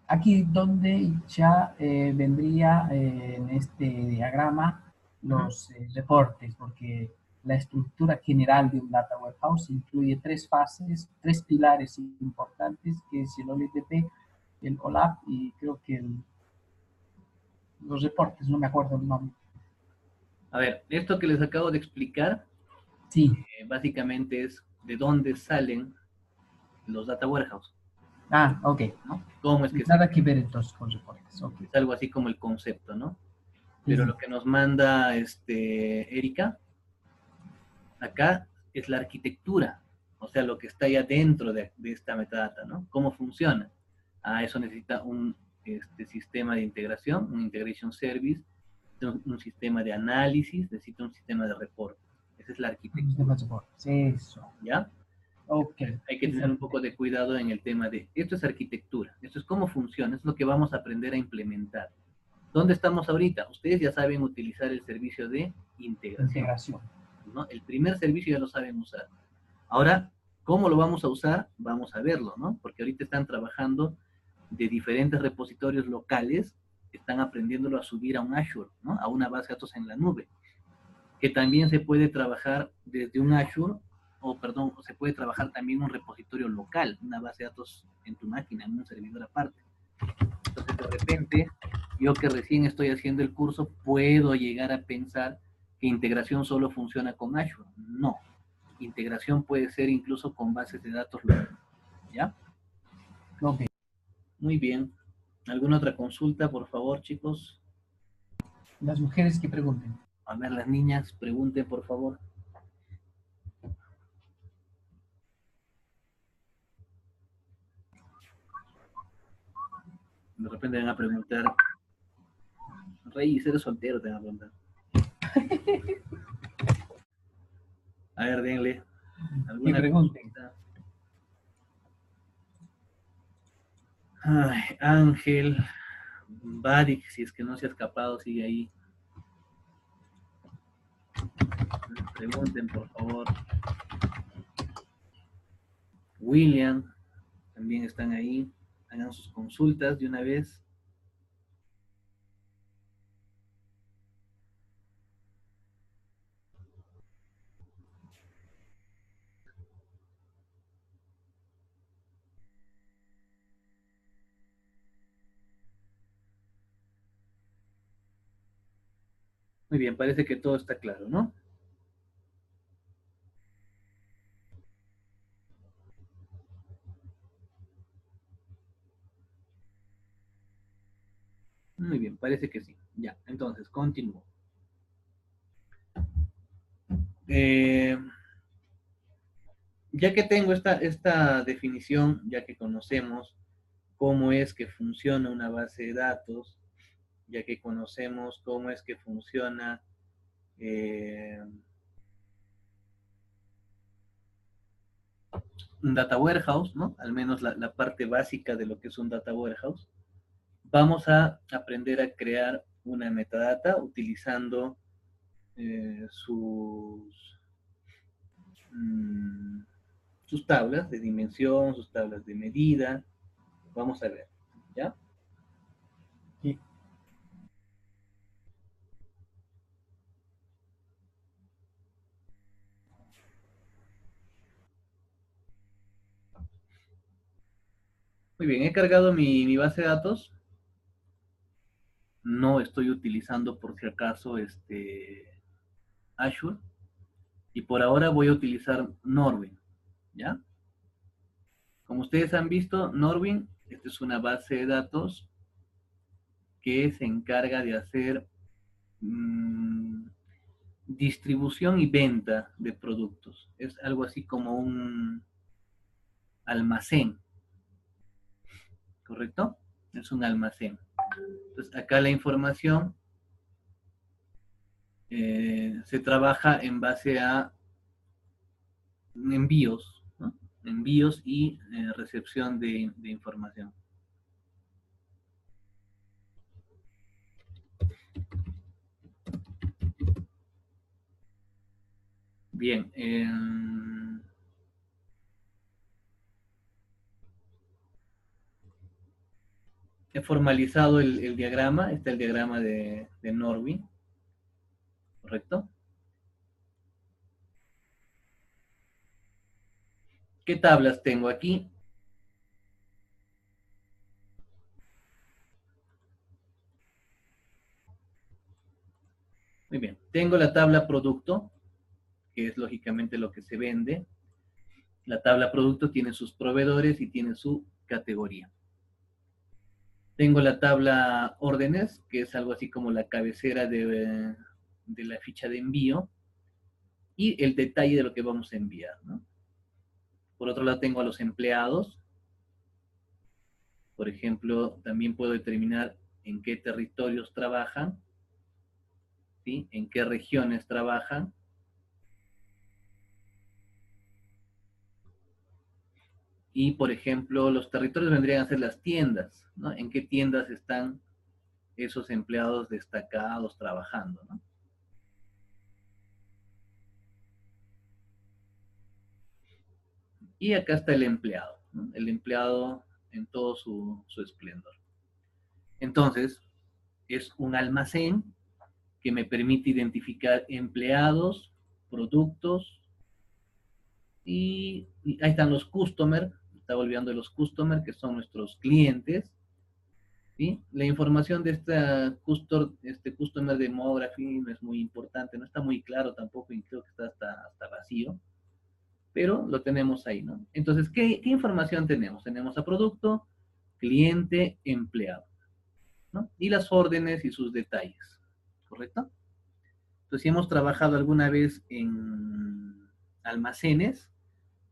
Aquí donde ya vendría en este diagrama los reportes, porque la estructura general de un Data Warehouse incluye tres fases, tres pilares importantes, que es el OLTP, el OLAP y creo que los reportes, no me acuerdo el nombre. A ver, esto que les acabo de explicar, Sí. básicamente es de dónde salen los Data Warehouse. Ah, ok. ¿No? ¿Cómo es que nada que ver entonces con reportes. Okay. Es algo así como el concepto, ¿no? Pero lo que nos manda Erika, acá es la arquitectura, o sea, lo que está ya dentro de esta metadata, ¿no? ¿Cómo funciona? Eso necesita un sistema de integración, un integration service, un sistema de análisis, necesita un sistema de reporte. Esa es la arquitectura. Eso. ¿Ya? Ok. Hay que tener un poco de cuidado en el tema de, esto es arquitectura, esto es cómo funciona, es lo que vamos a aprender a implementar. ¿Dónde estamos ahorita? Ustedes ya saben utilizar el servicio de integración. ¿No? El primer servicio ya lo saben usar. Ahora, ¿cómo lo vamos a usar? Vamos a verlo, ¿no? Porque ahorita están trabajando de diferentes repositorios locales, están aprendiéndolo a subir a un Azure, ¿no? A una base de datos en la nube, que también se puede trabajar desde un Azure, se puede trabajar también un repositorio local, una base de datos en tu máquina, en un servidor aparte. Entonces, de repente, yo que recién estoy haciendo el curso, puedo llegar a pensar que integración solo funciona con Azure. No. Integración puede ser incluso con bases de datos locales. ¿Ya? Ok. Muy bien. ¿Alguna otra consulta, por favor, chicos? Las mujeres que pregunten. A ver, las niñas, pregunten, por favor. De repente van a preguntar, Rey, ¿eres soltero? Te van a preguntar. A ver, denle. Que pregunten. Ay, Ángel, Barik, si es que no se ha escapado, sigue ahí. Pregunten, por favor. William, también están ahí. Hagan sus consultas de una vez. Muy bien, parece que todo está claro, ¿no? Muy bien, parece que sí. Ya, entonces, continúo. Ya que tengo esta definición, ya que conocemos cómo es que funciona una base de datos, ya que conocemos cómo es que funciona un data warehouse, ¿no? Al menos la parte básica de lo que es un data warehouse. Vamos a aprender a crear una metadata utilizando sus tablas de dimensión, sus tablas de medida. Vamos a ver, ¿ya? Sí. Muy bien, he cargado mi base de datos. No estoy utilizando por si acaso Azure. Y por ahora voy a utilizar Norwin, ¿ya? Como ustedes han visto, Norwin, esta es una base de datos que se encarga de hacer distribución y venta de productos. Es algo así como un almacén, ¿correcto? Es un almacén. Entonces, acá la información se trabaja en base a envíos, ¿no? Envíos y recepción de información. Bien. He formalizado el diagrama. Está el diagrama de Norby, ¿correcto? ¿Qué tablas tengo aquí? Muy bien. Tengo la tabla producto, que es lógicamente lo que se vende. La tabla producto tiene sus proveedores y tiene su categoría. Tengo la tabla órdenes, que es algo así como la cabecera de la ficha de envío y el detalle de lo que vamos a enviar, ¿no? Por otro lado tengo a los empleados. Por ejemplo, también puedo determinar en qué territorios trabajan, ¿sí? En qué regiones trabajan. Y, por ejemplo, los territorios vendrían a ser las tiendas, ¿no? En qué tiendas están esos empleados destacados trabajando, ¿no? Y acá está el empleado, ¿no? El empleado en todo su esplendor. Entonces, es un almacén que me permite identificar empleados, productos y ahí están los customers. Estaba olvidando de los customers, que son nuestros clientes. ¿Sí? La información de este customer demography no es muy importante, no está muy claro tampoco y creo que está hasta vacío, pero lo tenemos ahí, ¿no? Entonces, ¿qué información tenemos? Tenemos a producto, cliente, empleado, ¿no? Y las órdenes y sus detalles, ¿correcto? Entonces, si hemos trabajado alguna vez en almacenes,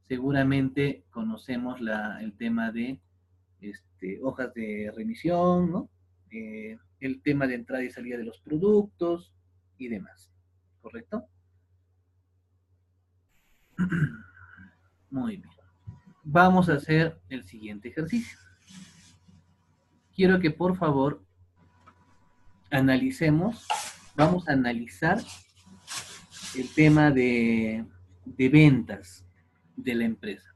seguramente conocemos el tema de hojas de remisión, ¿no? El tema de entrada y salida de los productos y demás, ¿correcto? Muy bien. Vamos a hacer el siguiente ejercicio. Quiero que por favor analicemos, vamos a analizar el tema de ventas de la empresa.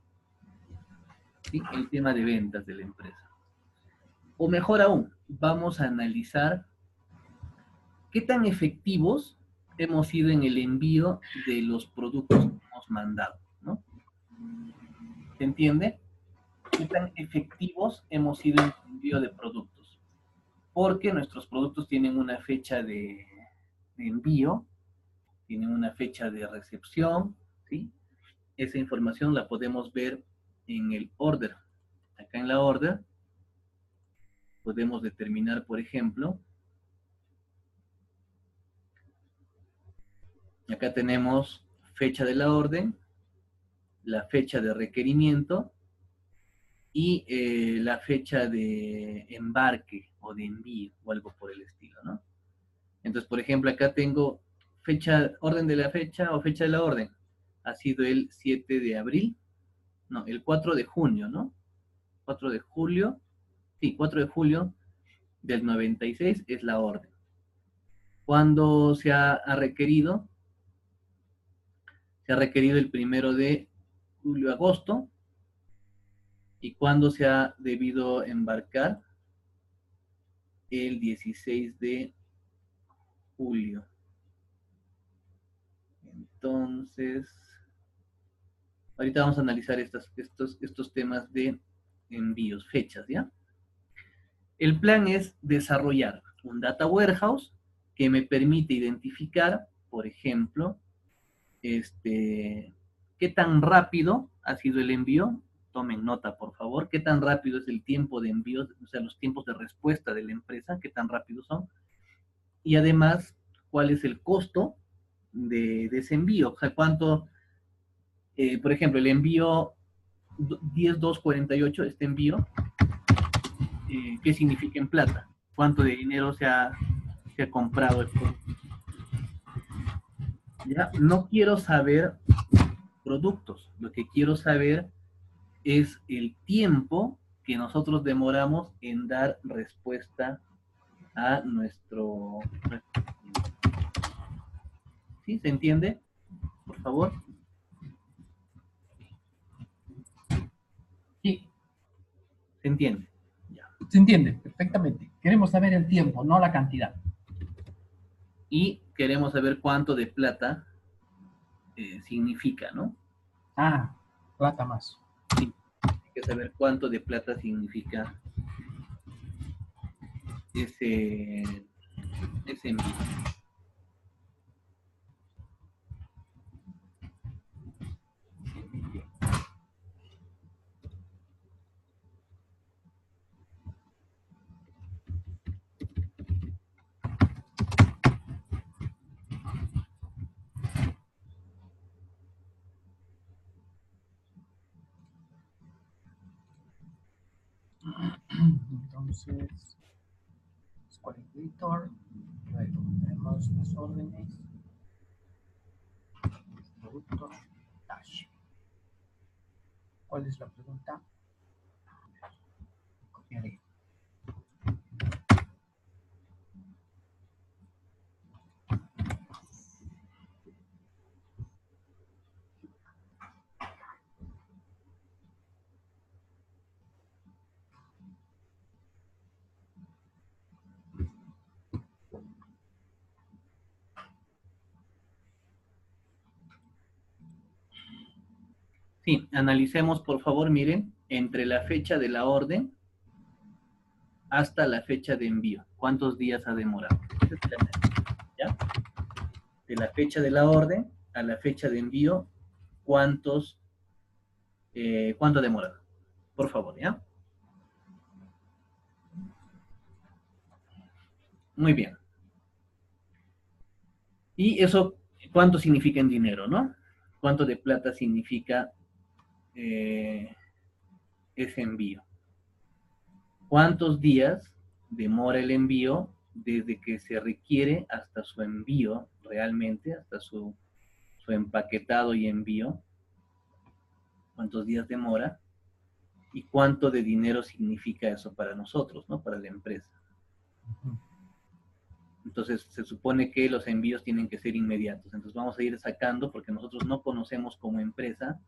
¿Sí? El tema de ventas de la empresa. O mejor aún, vamos a analizar qué tan efectivos hemos sido en el envío de los productos que hemos mandado, ¿no? ¿Se entiende? ¿Qué tan efectivos hemos sido en el envío de productos? Porque nuestros productos tienen una fecha de envío, tienen una fecha de recepción, ¿sí? Esa información la podemos ver en el order. Acá en la order podemos determinar, por ejemplo, acá tenemos fecha de la orden, la fecha de requerimiento y la fecha de embarque o de envío o algo por el estilo, ¿no? Entonces, por ejemplo, acá tengo fecha, orden de la fecha o fecha de la orden. Ha sido el 7 de abril, no, el 4 de junio, ¿no? 4 de julio, sí, 4 de julio del 96 es la orden. ¿Cuándo se ha requerido? Se ha requerido el 1 de julio-agosto. ¿Y cuándo se ha debido embarcar? El 16 de julio. Entonces, ahorita vamos a analizar estos temas de envíos, fechas, ¿ya? El plan es desarrollar un data warehouse que me permite identificar, por ejemplo, qué tan rápido ha sido el envío. Tomen nota, por favor, qué tan rápido es el tiempo de envío, o sea, los tiempos de respuesta de la empresa, qué tan rápidos son. Y además, cuál es el costo de ese envío. O sea, cuánto, por ejemplo, el envío 10.248, este envío, ¿qué significa en plata? ¿Cuánto de dinero se ha comprado el producto? ¿Ya? No quiero saber productos, lo que quiero saber es el tiempo que nosotros demoramos en dar respuesta a nuestro... ¿Sí? ¿Se entiende? Por favor. Sí, ¿Se entiende? Ya. se entiende perfectamente. Queremos saber el tiempo, no la cantidad. Y queremos saber cuánto de plata significa, ¿no? Ah, plata más. Sí, hay que saber cuánto de plata significa ese envío. Entonces, Square Editor, luego tenemos las órdenes, productos, dash. ¿Cuál es la pregunta? Copiaré. Sí, analicemos, por favor, miren, entre la fecha de la orden hasta la fecha de envío. ¿Cuántos días ha demorado? Ese es el análisis, ¿ya? De la fecha de la orden a la fecha de envío, ¿cuánto ha demorado? Por favor, ¿ya? Muy bien. Y eso, ¿cuánto significa en dinero, no? ¿Cuánto de plata significa ese envío? ¿Cuántos días demora el envío desde que se requiere hasta su envío realmente, hasta su empaquetado y envío? ¿Cuántos días demora? ¿Y cuánto de dinero significa eso para nosotros, ¿no? Para la empresa. Entonces se supone que los envíos tienen que ser inmediatos. Entonces vamos a ir sacando, porque nosotros no conocemos como empresa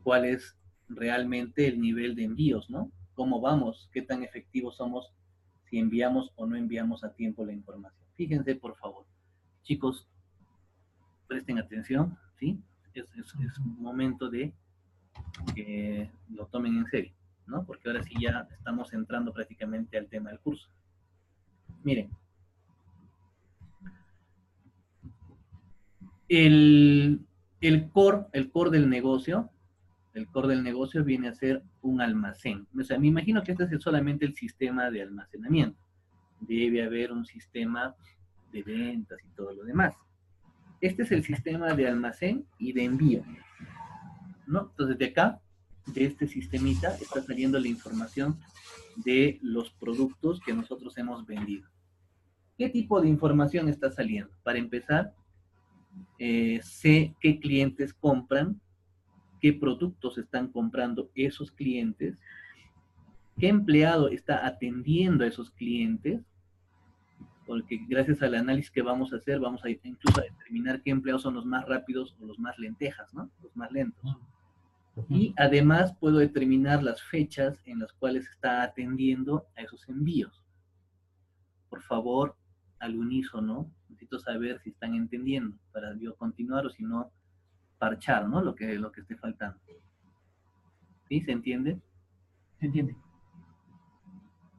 cuál es realmente el nivel de envíos, ¿no? ¿Cómo vamos? ¿Qué tan efectivos somos si enviamos o no enviamos a tiempo la información? Fíjense, por favor. Chicos, presten atención, ¿sí? Es un momento de que lo tomen en serio, ¿no? Porque ahora sí ya estamos entrando prácticamente al tema del curso. Miren, el core del negocio, viene a ser un almacén. O sea, me imagino que este es solamente el sistema de almacenamiento. Debe haber un sistema de ventas y todo lo demás. Este es el sistema de almacén y de envío, ¿no? Entonces, de acá, de este sistemita, está saliendo la información de los productos que nosotros hemos vendido. ¿Qué tipo de información está saliendo? Para empezar, sé qué clientes compran, qué productos están comprando esos clientes, qué empleado está atendiendo a esos clientes, porque gracias al análisis que vamos a hacer, vamos a incluso a determinar qué empleados son los más rápidos o los más lentejas, ¿no? Los más lentos. Y además puedo determinar las fechas en las cuales está atendiendo a esos envíos. Por favor, al unísono, necesito saber si están entendiendo para yo continuar o si no, parchar, ¿no? Lo que esté faltando. ¿Sí? ¿Se entiende? ¿Se entiende?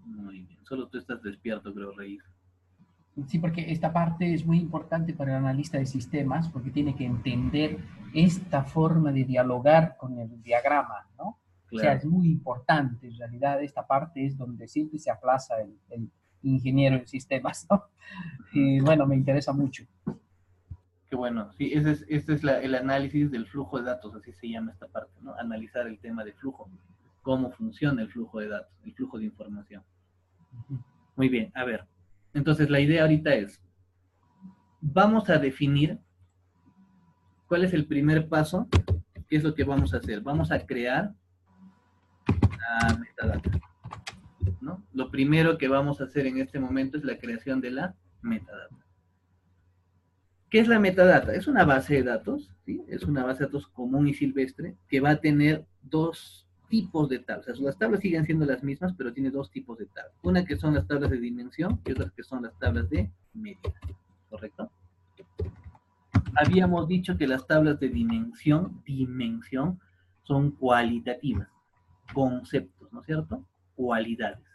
Muy bien. Solo tú estás despierto, creo, Reír. Sí, porque esta parte es muy importante para el analista de sistemas, porque tiene que entender esta forma de dialogar con el diagrama, ¿no? Claro. O sea, es muy importante, en realidad, esta parte es donde siempre se aplaza el ingeniero en sistemas, ¿no? Y bueno, me interesa mucho. Qué qué bueno. Sí, ese es el análisis del flujo de datos, así se llama esta parte, ¿no? Analizar el tema de flujo, cómo funciona el flujo de datos, el flujo de información. Muy bien, a ver. Entonces la idea ahorita es, vamos a definir cuál es el primer paso, qué es lo que vamos a hacer. Vamos a crear la metadata, ¿no? Lo primero que vamos a hacer en este momento es la creación de la metadata. ¿Qué es la metadata? Es una base de datos, ¿sí? Es una base de datos común y silvestre que va a tener dos tipos de tablas. O sea, las tablas siguen siendo las mismas, pero tiene dos tipos de tablas. Una que son las tablas de dimensión y otras que son las tablas de medida, ¿correcto? Habíamos dicho que las tablas de dimensión son cualitativas, conceptos, ¿no es cierto? Cualidades.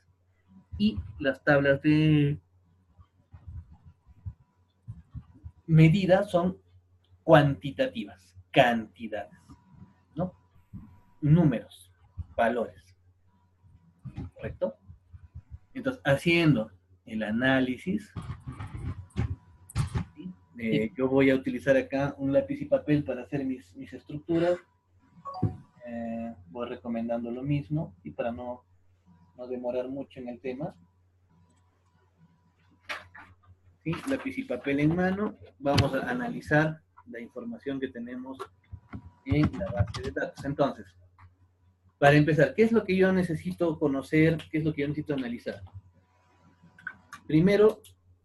Y las tablas de medida son cuantitativas, cantidades, ¿no? Números, valores, ¿correcto? Entonces, haciendo el análisis, ¿sí? Yo voy a utilizar acá un lápiz y papel para hacer mis estructuras. Voy recomendando lo mismo y para no demorar mucho en el tema. ¿Sí? Lápiz y papel en mano, vamos a analizar la información que tenemos en la base de datos. Entonces, para empezar, ¿qué es lo que yo necesito conocer? ¿Qué es lo que yo necesito analizar? Primero,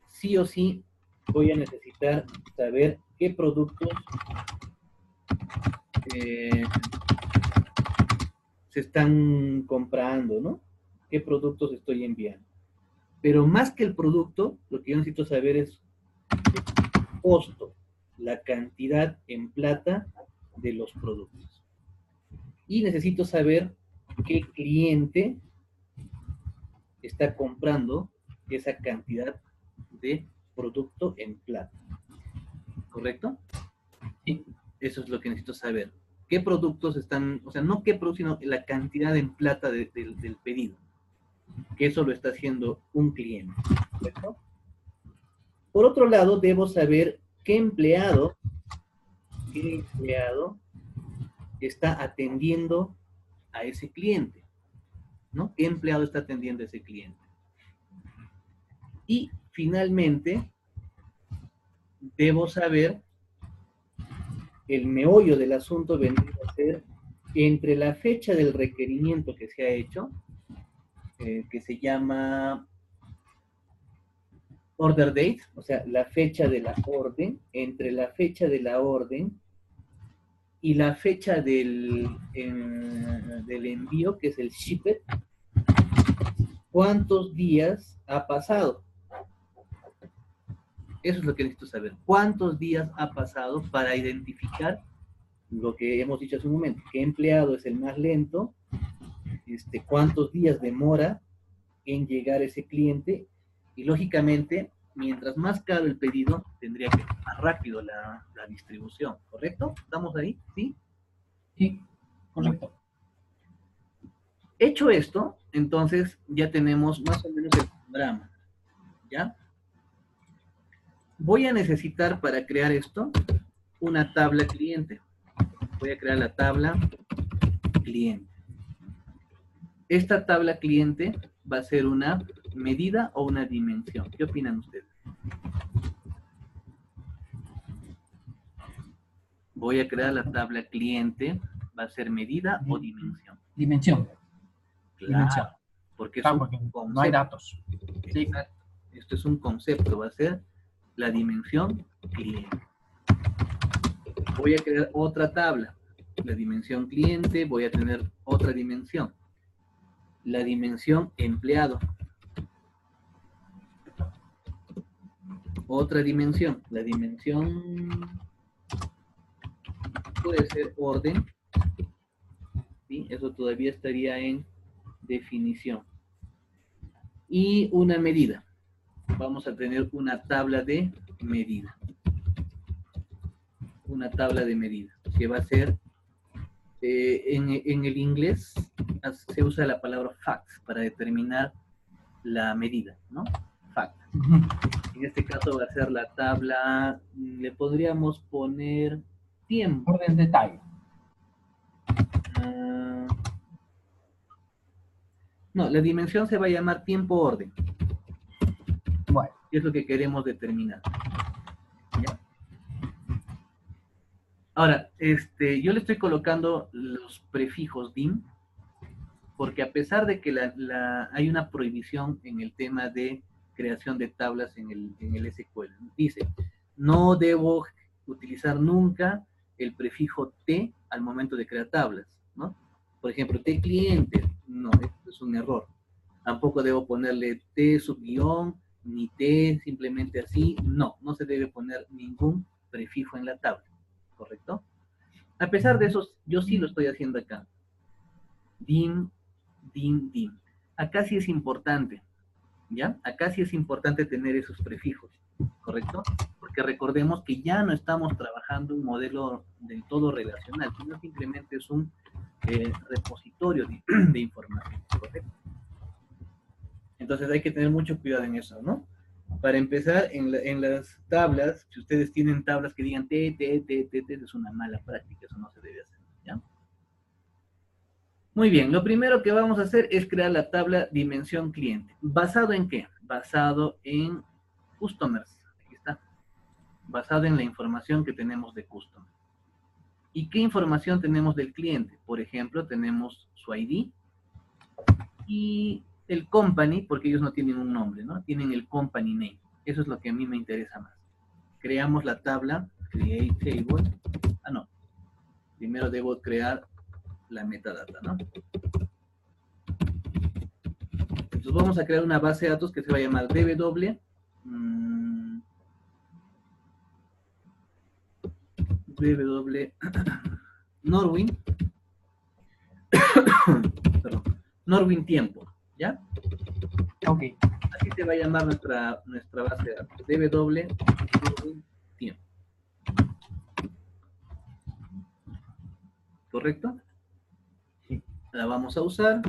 sí o sí, voy a necesitar saber qué productos se están comprando, ¿no? ¿Qué productos estoy enviando? Pero más que el producto, lo que yo necesito saber es el costo, la cantidad en plata de los productos. Y necesito saber qué cliente está comprando esa cantidad de producto en plata. ¿Correcto? Sí. Eso es lo que necesito saber. ¿Qué productos están, o sea, no qué productos, sino la cantidad en plata del pedido? Que eso lo está haciendo un cliente. ¿Correcto? Por otro lado, debo saber qué empleado está atendiendo a ese cliente, ¿no? ¿Qué empleado está atendiendo a ese cliente? Y finalmente, debo saber, el meollo del asunto vendría a ser entre la fecha del requerimiento que se ha hecho, que se llama order date, o sea, la fecha de la orden, entre la fecha de la orden y la fecha del envío, que es el shipment, ¿cuántos días ha pasado? Eso es lo que necesito saber. ¿Cuántos días ha pasado para identificar lo que hemos dicho hace un momento? ¿Qué empleado es el más lento? ¿Cuántos días demora en llegar ese cliente? Y lógicamente, mientras más caro el pedido, tendría que ser más rápido la distribución, ¿correcto? ¿Estamos ahí? ¿Sí? Sí, correcto. Hecho esto, entonces ya tenemos más o menos el panorama, ¿ya? Voy a necesitar para crear esto una tabla cliente. Voy a crear la tabla cliente. Esta tabla cliente va a ser una medida o una dimensión. ¿Qué opinan ustedes? Voy a crear la tabla cliente. ¿Va a ser medida o dimensión? Dimensión. Claro, Dimensión. porque, claro, porque no hay datos. Sí. Exacto. Esto es un concepto, va a ser la dimensión cliente. Voy a crear otra tabla. La dimensión cliente, voy a tener otra dimensión. La dimensión empleado. Otra dimensión. La dimensión puede ser orden. ¿Sí? Eso todavía estaría en definición. Y una medida. Vamos a tener una tabla de medida. Una tabla de medida. Que va a ser, en el inglés, se usa la palabra fact para determinar la medida, ¿no? Fact. En este caso va a ser la tabla, le podríamos poner tiempo. Orden detalle. No, la dimensión se va a llamar tiempo orden. Bueno. Es lo que queremos determinar. ¿Ya? Ahora, yo le estoy colocando los prefijos dim, porque a pesar de que hay una prohibición en el tema de creación de tablas en el SQL, dice, no debo utilizar nunca el prefijo T al momento de crear tablas, ¿no? Por ejemplo, T cliente, no, esto es un error. Tampoco debo ponerle T subguión, ni T simplemente así, no se debe poner ningún prefijo en la tabla, ¿correcto? A pesar de eso, yo sí lo estoy haciendo acá. Dim. Acá sí es importante, ¿ya? Acá sí es importante tener esos prefijos, ¿correcto? Porque recordemos que ya no estamos trabajando un modelo del todo relacional, sino simplemente es un repositorio de información, ¿correcto? Entonces hay que tener mucho cuidado en eso, ¿no? Para empezar, en las tablas, si ustedes tienen tablas que digan T, es una mala práctica, eso no se debe hacer, ¿ya? Muy bien, lo primero que vamos a hacer es crear la tabla dimensión cliente. ¿Basado en qué? Basado en customers. Aquí está. Basado en la información que tenemos de customer. ¿Y qué información tenemos del cliente? Por ejemplo, tenemos su ID y el company, porque ellos no tienen un nombre, ¿no? Tienen el company name. Eso es lo que a mí me interesa más. Creamos la tabla, create table. Ah, no. Primero debo crear la metadata, ¿no? Entonces vamos a crear una base de datos que se va a llamar dw Norwin perdón, Norwin tiempo, ¿ya? Ok. Así se va a llamar nuestra base de datos, dw Norwin tiempo. ¿Correcto? Sí. La vamos a usar.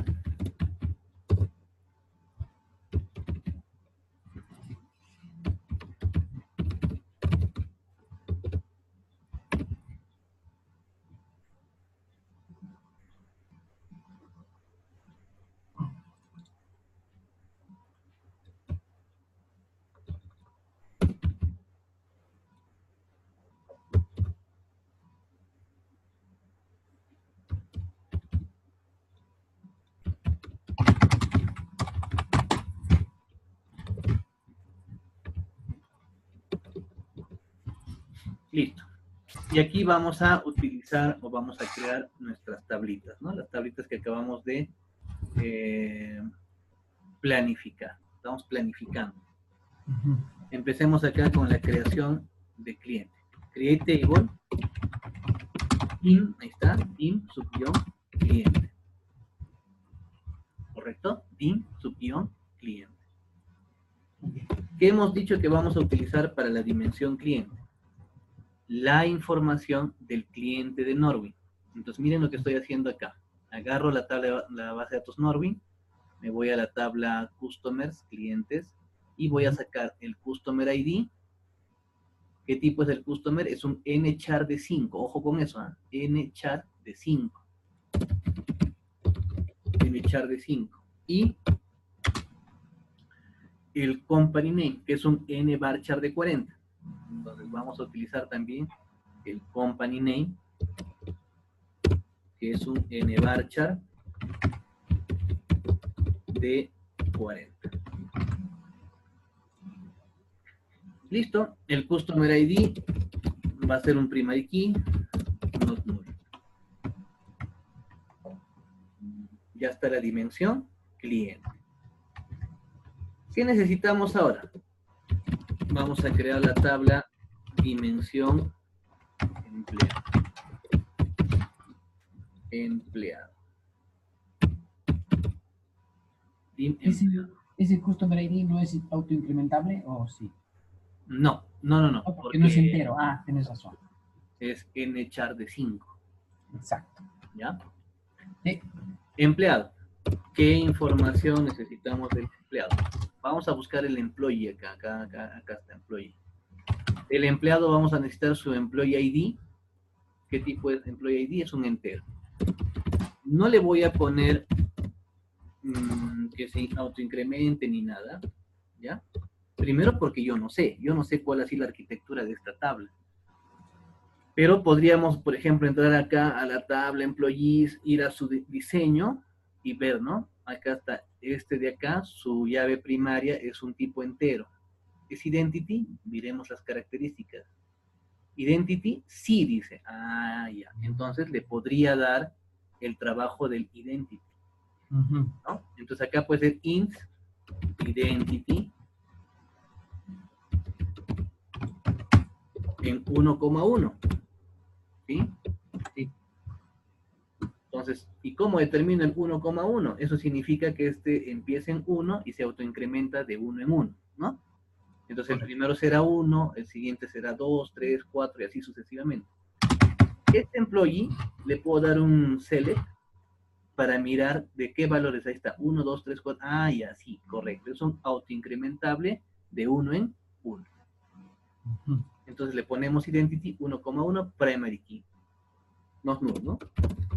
Listo. Y aquí vamos a utilizar o vamos a crear nuestras tablitas, ¿no? Las tablitas que acabamos de planificar. Estamos planificando. Empecemos acá con la creación de cliente. Create table. Dim, ahí está. Dim, subguión, cliente. ¿Correcto? Dim, subguión, cliente. ¿Qué hemos dicho que vamos a utilizar para la dimensión cliente? La información del cliente de Norwin. Entonces miren lo que estoy haciendo acá. Agarro la tabla, la base de datos Norwin, me voy a la tabla customers, clientes, y voy a sacar el customer ID. ¿Qué tipo es el customer? Es un nchar de 5. Ojo con eso, ¿eh? Nchar de 5. Nchar de 5. Y el company name, que es un nvarchar de 40. Entonces vamos a utilizar también el company name, que es un nvarchar de 40. Listo, el customer ID va a ser un primary key, not null. Ya está la dimensión cliente. ¿Qué necesitamos ahora? Vamos a crear la tabla dimensión empleado. Empleado. ¿Ese customer ID no es autoincrementable o sí? No. Porque no es entero. Ah, tienes razón. Es nchar de 5. Exacto. ¿Ya? Sí. Empleado. ¿Qué información necesitamos del empleado. Vamos a buscar el employee acá está employee. El empleado vamos a necesitar su employee ID. ¿Qué tipo de employee ID? Es un entero. No le voy a poner que se autoincremente ni nada, ¿ya? Primero porque yo no sé cuál es la arquitectura de esta tabla. Pero podríamos, por ejemplo, entrar acá a la tabla employees, ir a su diseño y ver, ¿no? Acá está este de acá, su llave primaria es un tipo entero. ¿Es identity? Miremos las características. Identity, sí dice. Ah, ya. Entonces le podría dar el trabajo del identity. ¿No? Entonces acá puede ser int identity en 1,1. ¿Sí? Sí. Entonces, ¿y cómo determino el 1,1? Eso significa que este empieza en 1 y se autoincrementa de 1 en 1, ¿no? Entonces el primero será 1, el siguiente será 2, 3, 4 y así sucesivamente. Este employee le puedo dar un select para mirar de qué valores. Ahí está, 1, 2, 3, 4. Ah, ya, sí, correcto. Es un autoincrementable de 1 en 1. Entonces le ponemos identity 1,1 primary key. No es null, ¿no?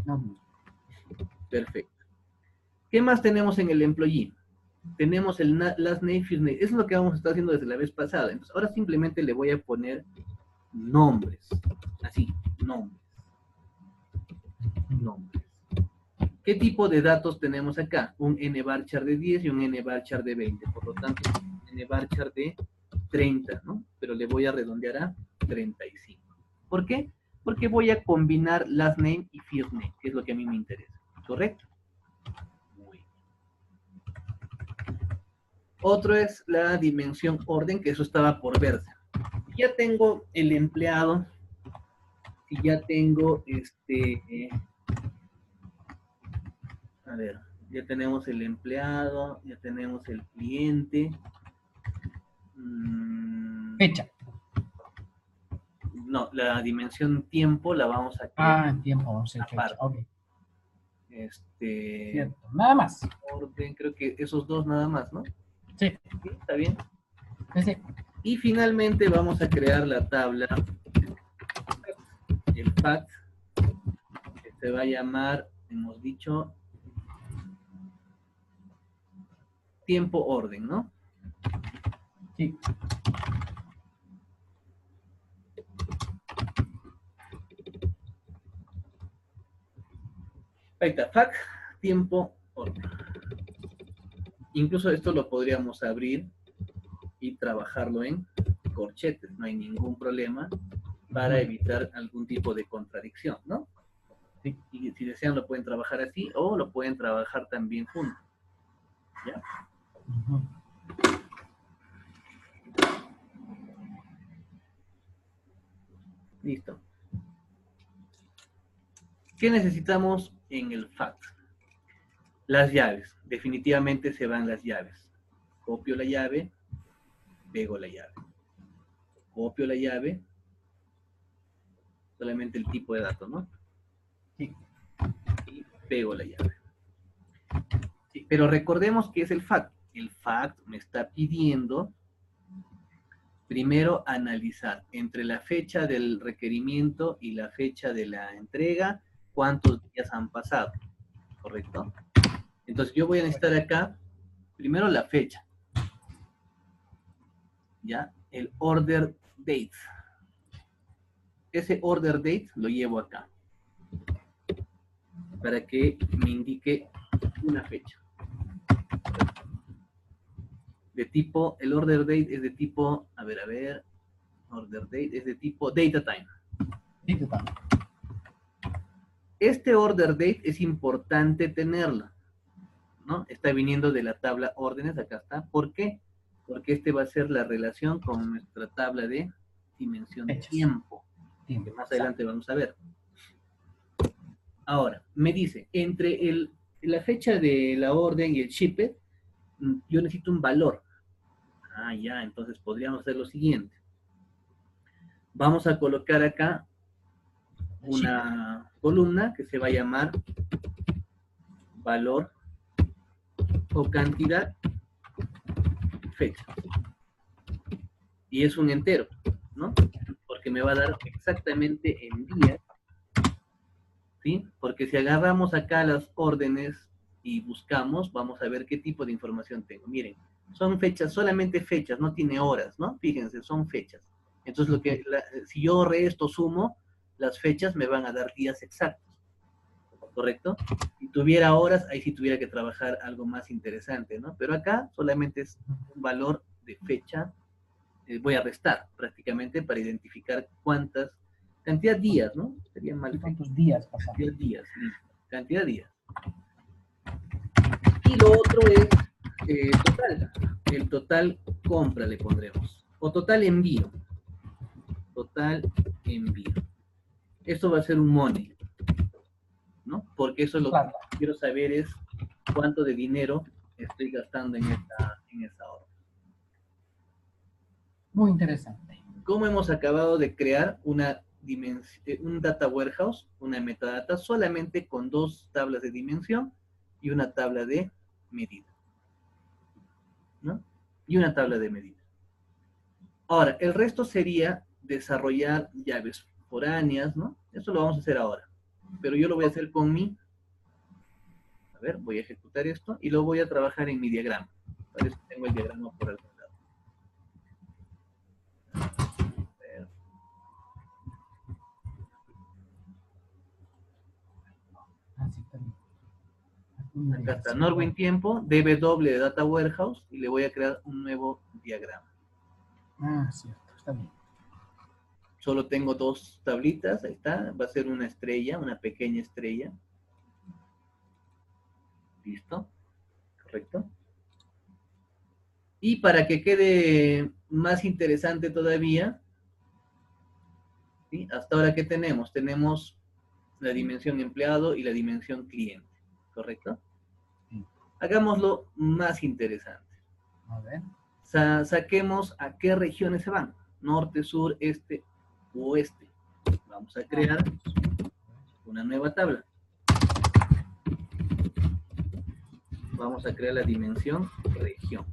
No. Perfecto. ¿Qué más tenemos en el employee? Tenemos el last name, first name. Eso es lo que vamos a estar haciendo desde la vez pasada. Entonces, ahora simplemente le voy a poner nombres. Así, nombres. Nombres. ¿Qué tipo de datos tenemos acá? Un nvarchar de 10 y un nvarchar de 20. Por lo tanto, un nvarchar de 30, ¿no? Pero le voy a redondear a 35. ¿Por qué? Porque voy a combinar last name y first name, que es lo que a mí me interesa. ¿Correcto? Muy bien. Otro es la dimensión orden, que eso estaba por verse. Ya tengo el empleado, y ya tengo a ver, ya tenemos el empleado, ya tenemos el cliente. Fecha. No, la dimensión tiempo la vamos a crear. Ah, tiempo, vamos a fecha. Ok. Cierto. Nada más. Orden, creo que esos dos nada más, ¿no? Sí. ¿Sí? ¿Está bien? Sí. Y finalmente vamos a crear la tabla, el fact, que se va a llamar, hemos dicho, tiempo orden, ¿no? Sí. Ahí está, fact, tiempo orden. Incluso esto lo podríamos abrir y trabajarlo en corchetes, no hay ningún problema para evitar algún tipo de contradicción, ¿no? Sí. Y si desean lo pueden trabajar así o lo pueden trabajar también juntos. ¿Ya? Listo. ¿Qué necesitamos en el fact? Las llaves. Definitivamente se van las llaves. Copio la llave, pego la llave. Copio la llave, solamente el tipo de datos, ¿no? Sí. Y pego la llave. Sí, pero recordemos que es el fact. El fact me está pidiendo primero analizar entre la fecha del requerimiento y la fecha de la entrega, cuántos días han pasado, ¿correcto? Entonces yo voy a necesitar acá, primero la fecha, ¿ya? El order date. Ese order date lo llevo acá, para que me indique una fecha. De tipo, el order date es de tipo, a ver, order date es de tipo data time. Este order date es importante tenerlo, ¿no? Está viniendo de la tabla órdenes, acá está. ¿Por qué? Porque este va a ser la relación con nuestra tabla de dimensión de tiempo, que más adelante vamos a ver. Ahora, me dice, entre la fecha de la orden y el shipped, yo necesito un valor. Ah, ya, entonces podríamos hacer lo siguiente. Vamos a colocar acá una columna que se va a llamar valor o cantidad fecha. Y es un entero, ¿no? Porque me va a dar exactamente en días, ¿sí? Porque si agarramos acá las órdenes y buscamos, vamos a ver qué tipo de información tengo. Miren, son fechas, solamente fechas, no tiene horas, ¿no? Fíjense, son fechas. Entonces, si yo resto, sumo, las fechas me van a dar días exactos, ¿correcto? Si tuviera horas, ahí sí tuviera que trabajar algo más interesante, ¿no? Pero acá solamente es un valor de fecha. Voy a restar prácticamente para identificar cantidad de días, ¿no? Sería mal. ¿Cuántos días pasaron? Cantidad de días, listo. Cantidad de días. Y lo otro es total. El total compra le pondremos. O total envío. Total envío. Esto va a ser un money, ¿no? Porque eso es lo Claro. que quiero saber es cuánto de dinero estoy gastando en esa hora. Muy interesante. ¿Cómo hemos acabado de crear un data warehouse, una metadata, solamente con 2 tablas de dimensión y una tabla de medida, ¿no? Y una tabla de medida. Ahora, el resto sería desarrollar llaves foráneas, ¿no? Eso lo vamos a hacer ahora. Pero yo lo voy a hacer con a ver, voy a ejecutar esto y lo voy a trabajar en mi diagrama. Para eso tengo el diagrama por algún lado. Acá está Norwin tiempo, db de data warehouse y le voy a crear un nuevo diagrama. Cierto, está bien. Solo tengo 2 tablitas, ahí está, va a ser una estrella, una pequeña estrella. Listo, correcto. Y para que quede más interesante todavía, ¿sí? Hasta ahora, ¿qué tenemos? Tenemos la dimensión empleado y la dimensión cliente, ¿correcto? Sí. Hagámoslo más interesante. A ver. Saquemos a qué regiones se van. Norte, sur, este, oeste. Vamos a crear una nueva tabla. Vamos a crear la dimensión región.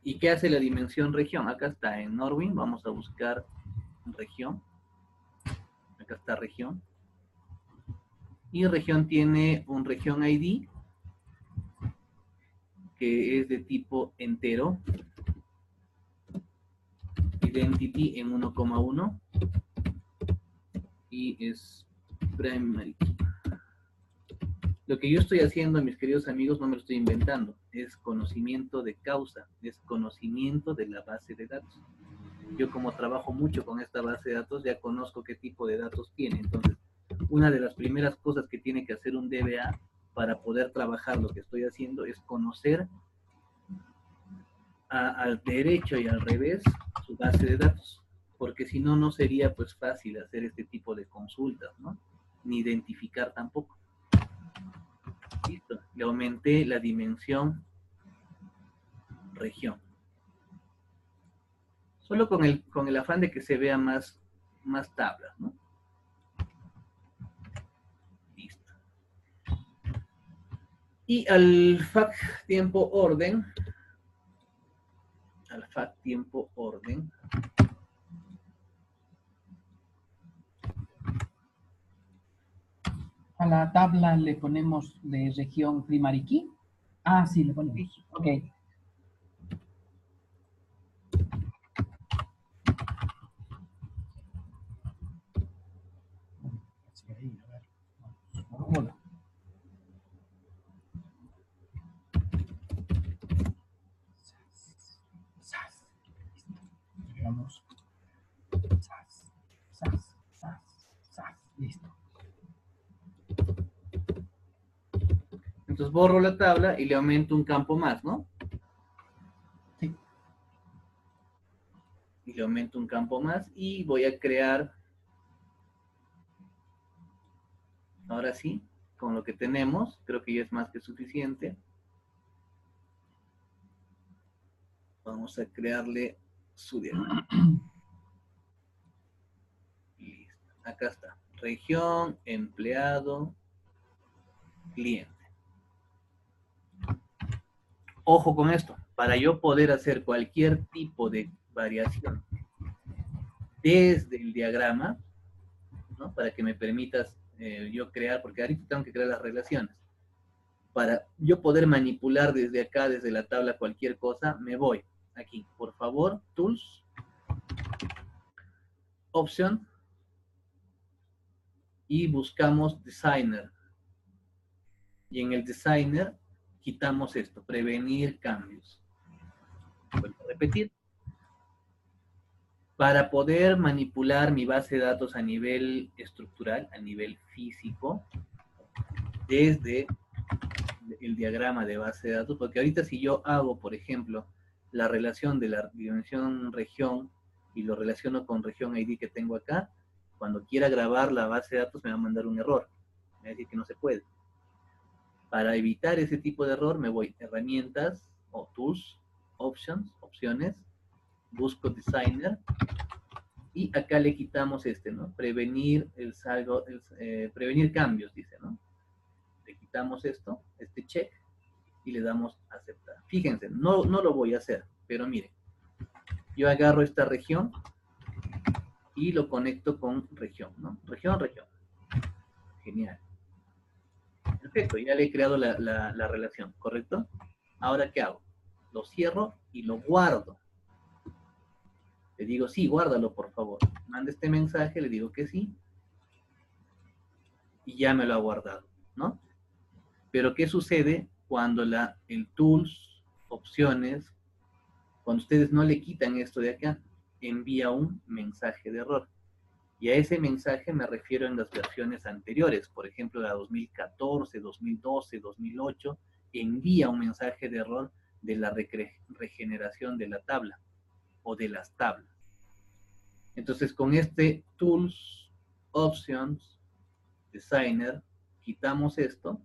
¿Y qué hace la dimensión región? Acá está en Norwin, vamos a buscar región. Acá está región. Y región tiene un región ID que es de tipo entero. Identity en 1,1 y es primary. Lo que yo estoy haciendo, mis queridos amigos, no me lo estoy inventando, es conocimiento de causa, es conocimiento de la base de datos. Yo como trabajo mucho con esta base de datos, ya conozco qué tipo de datos tiene. Entonces, una de las primeras cosas que tiene que hacer un DBA para poder trabajar lo que estoy haciendo es conocer al derecho y al revés su base de datos, porque si no, no sería pues fácil hacer este tipo de consultas, ¿no? Ni identificar tampoco. Listo, le aumenté la dimensión región. Solo con el afán de que se vea más tablas, ¿no? Listo. Y al fac tiempo orden, A la tabla le ponemos de región primary key. Sí, le ponemos. Sí. Ok. Hola. Vamos. Listo. Entonces borro la tabla y le aumento un campo más, ¿no? Sí. Y le aumento un campo más y voy a crear, ahora sí, con lo que tenemos, creo que ya es más que suficiente. Vamos a crearle su diagrama. Listo. Acá está. Región, empleado, cliente. Ojo con esto, para yo poder hacer cualquier tipo de variación desde el diagrama, ¿no? Para que me permitas yo crear, porque ahorita tengo que crear las relaciones. Para yo poder manipular desde acá, desde la tabla, cualquier cosa, me voy aquí, por favor, Tools, Option, y buscamos Designer. Y en el Designer quitamos esto, prevenir cambios. Vuelvo a repetir. Para poder manipular mi base de datos a nivel estructural, a nivel físico, desde el diagrama de base de datos, porque ahorita si yo hago, por ejemplo, la relación de la dimensión región y lo relaciono con región ID que tengo acá, cuando quiera grabar la base de datos me va a mandar un error, me va a decir que no se puede. Para evitar ese tipo de error me voy a herramientas o tools, opciones, busco designer y acá le quitamos ¿no? Prevenir prevenir cambios, dice, ¿no? Le quitamos este check y le damos a aceptar. Fíjense, no lo voy a hacer, pero miren, yo agarro esta región y lo conecto con región, ¿no? Región. Genial. Perfecto, ya le he creado la relación, ¿correcto? Ahora, ¿qué hago? Lo cierro y lo guardo. Le digo, sí, guárdalo, por favor. Manda este mensaje, le digo que sí. Y ya me lo ha guardado, ¿no? Pero, ¿qué sucede cuando el tools, opciones, cuando ustedes no le quitan esto de acá? Envía un mensaje de error. Y a ese mensaje me refiero en las versiones anteriores, por ejemplo, la 2014, 2012, 2008, envía un mensaje de error de la regeneración de la tabla o de las tablas. Entonces, con este Tools, Options, Designer, quitamos esto.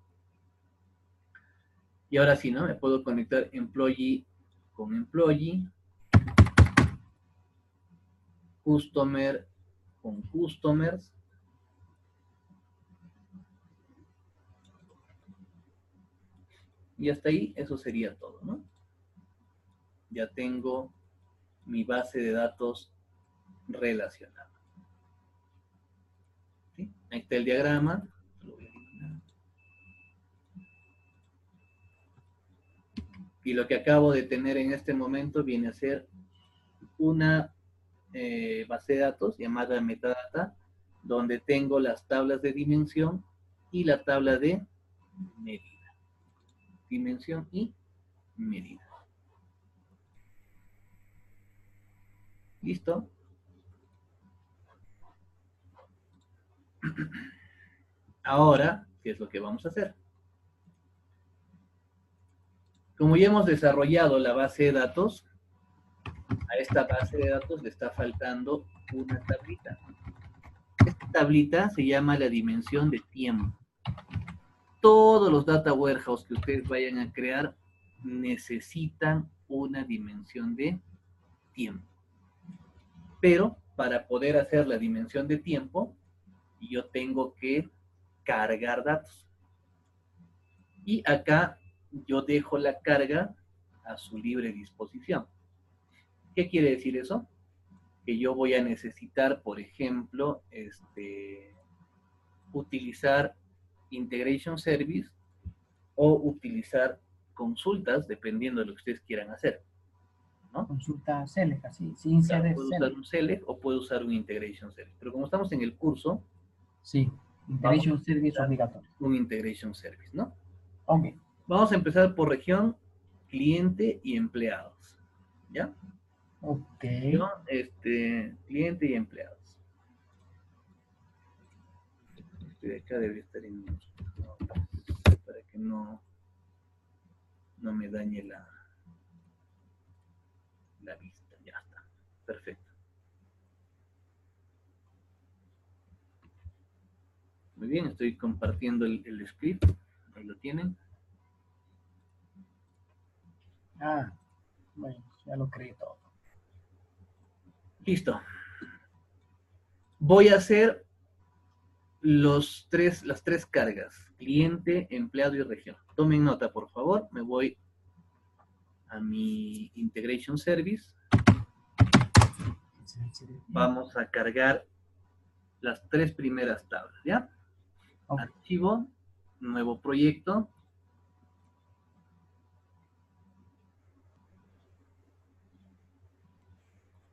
Y ahora sí, ¿no? Me puedo conectar Employee con Employee, Customer con Customers, y hasta ahí eso sería todo, ¿no? Ya tengo mi base de datos relacionada. ¿Sí? Ahí está el diagrama. Lo voy a eliminar. Y lo que acabo de tener en este momento viene a ser una base de datos llamada metadata, donde tengo las tablas de dimensión y la tabla de medida. Dimensión y medida. ¿Listo? Ahora, ¿qué es lo que vamos a hacer? Como ya hemos desarrollado la base de datos, a esta base de datos le está faltando una tablita. Esta tablita se llama la dimensión de tiempo. Todos los data warehouse que ustedes vayan a crear necesitan una dimensión de tiempo. Pero para poder hacer la dimensión de tiempo, yo tengo que cargar datos. Y acá yo dejo la carga a su libre disposición. ¿Qué quiere decir eso? Que yo voy a necesitar, por ejemplo, utilizar Integration Service o utilizar consultas, dependiendo de lo que ustedes quieran hacer, ¿no? Consulta Select, así, sin claro, ser puedo usar un Select o puedo usar un Integration Service. Pero como estamos en el curso, sí, Integration Service obligatorio. Un Integration Service, ¿no? Ok. Vamos a empezar por región, cliente y empleados, ¿ya? Ok. Yo, cliente y empleados. Este de acá debe estar en para que no me dañe la vista. Ya está. Perfecto. Muy bien, estoy compartiendo el script. Ahí lo tienen. Ah, bueno, ya lo creé todo. Listo. Voy a hacer las tres cargas. Cliente, empleado y región. Tomen nota, por favor. Me voy a mi Integration Service. Vamos a cargar las 3 primeras tablas, ¿ya? Okay. Archivo, nuevo proyecto.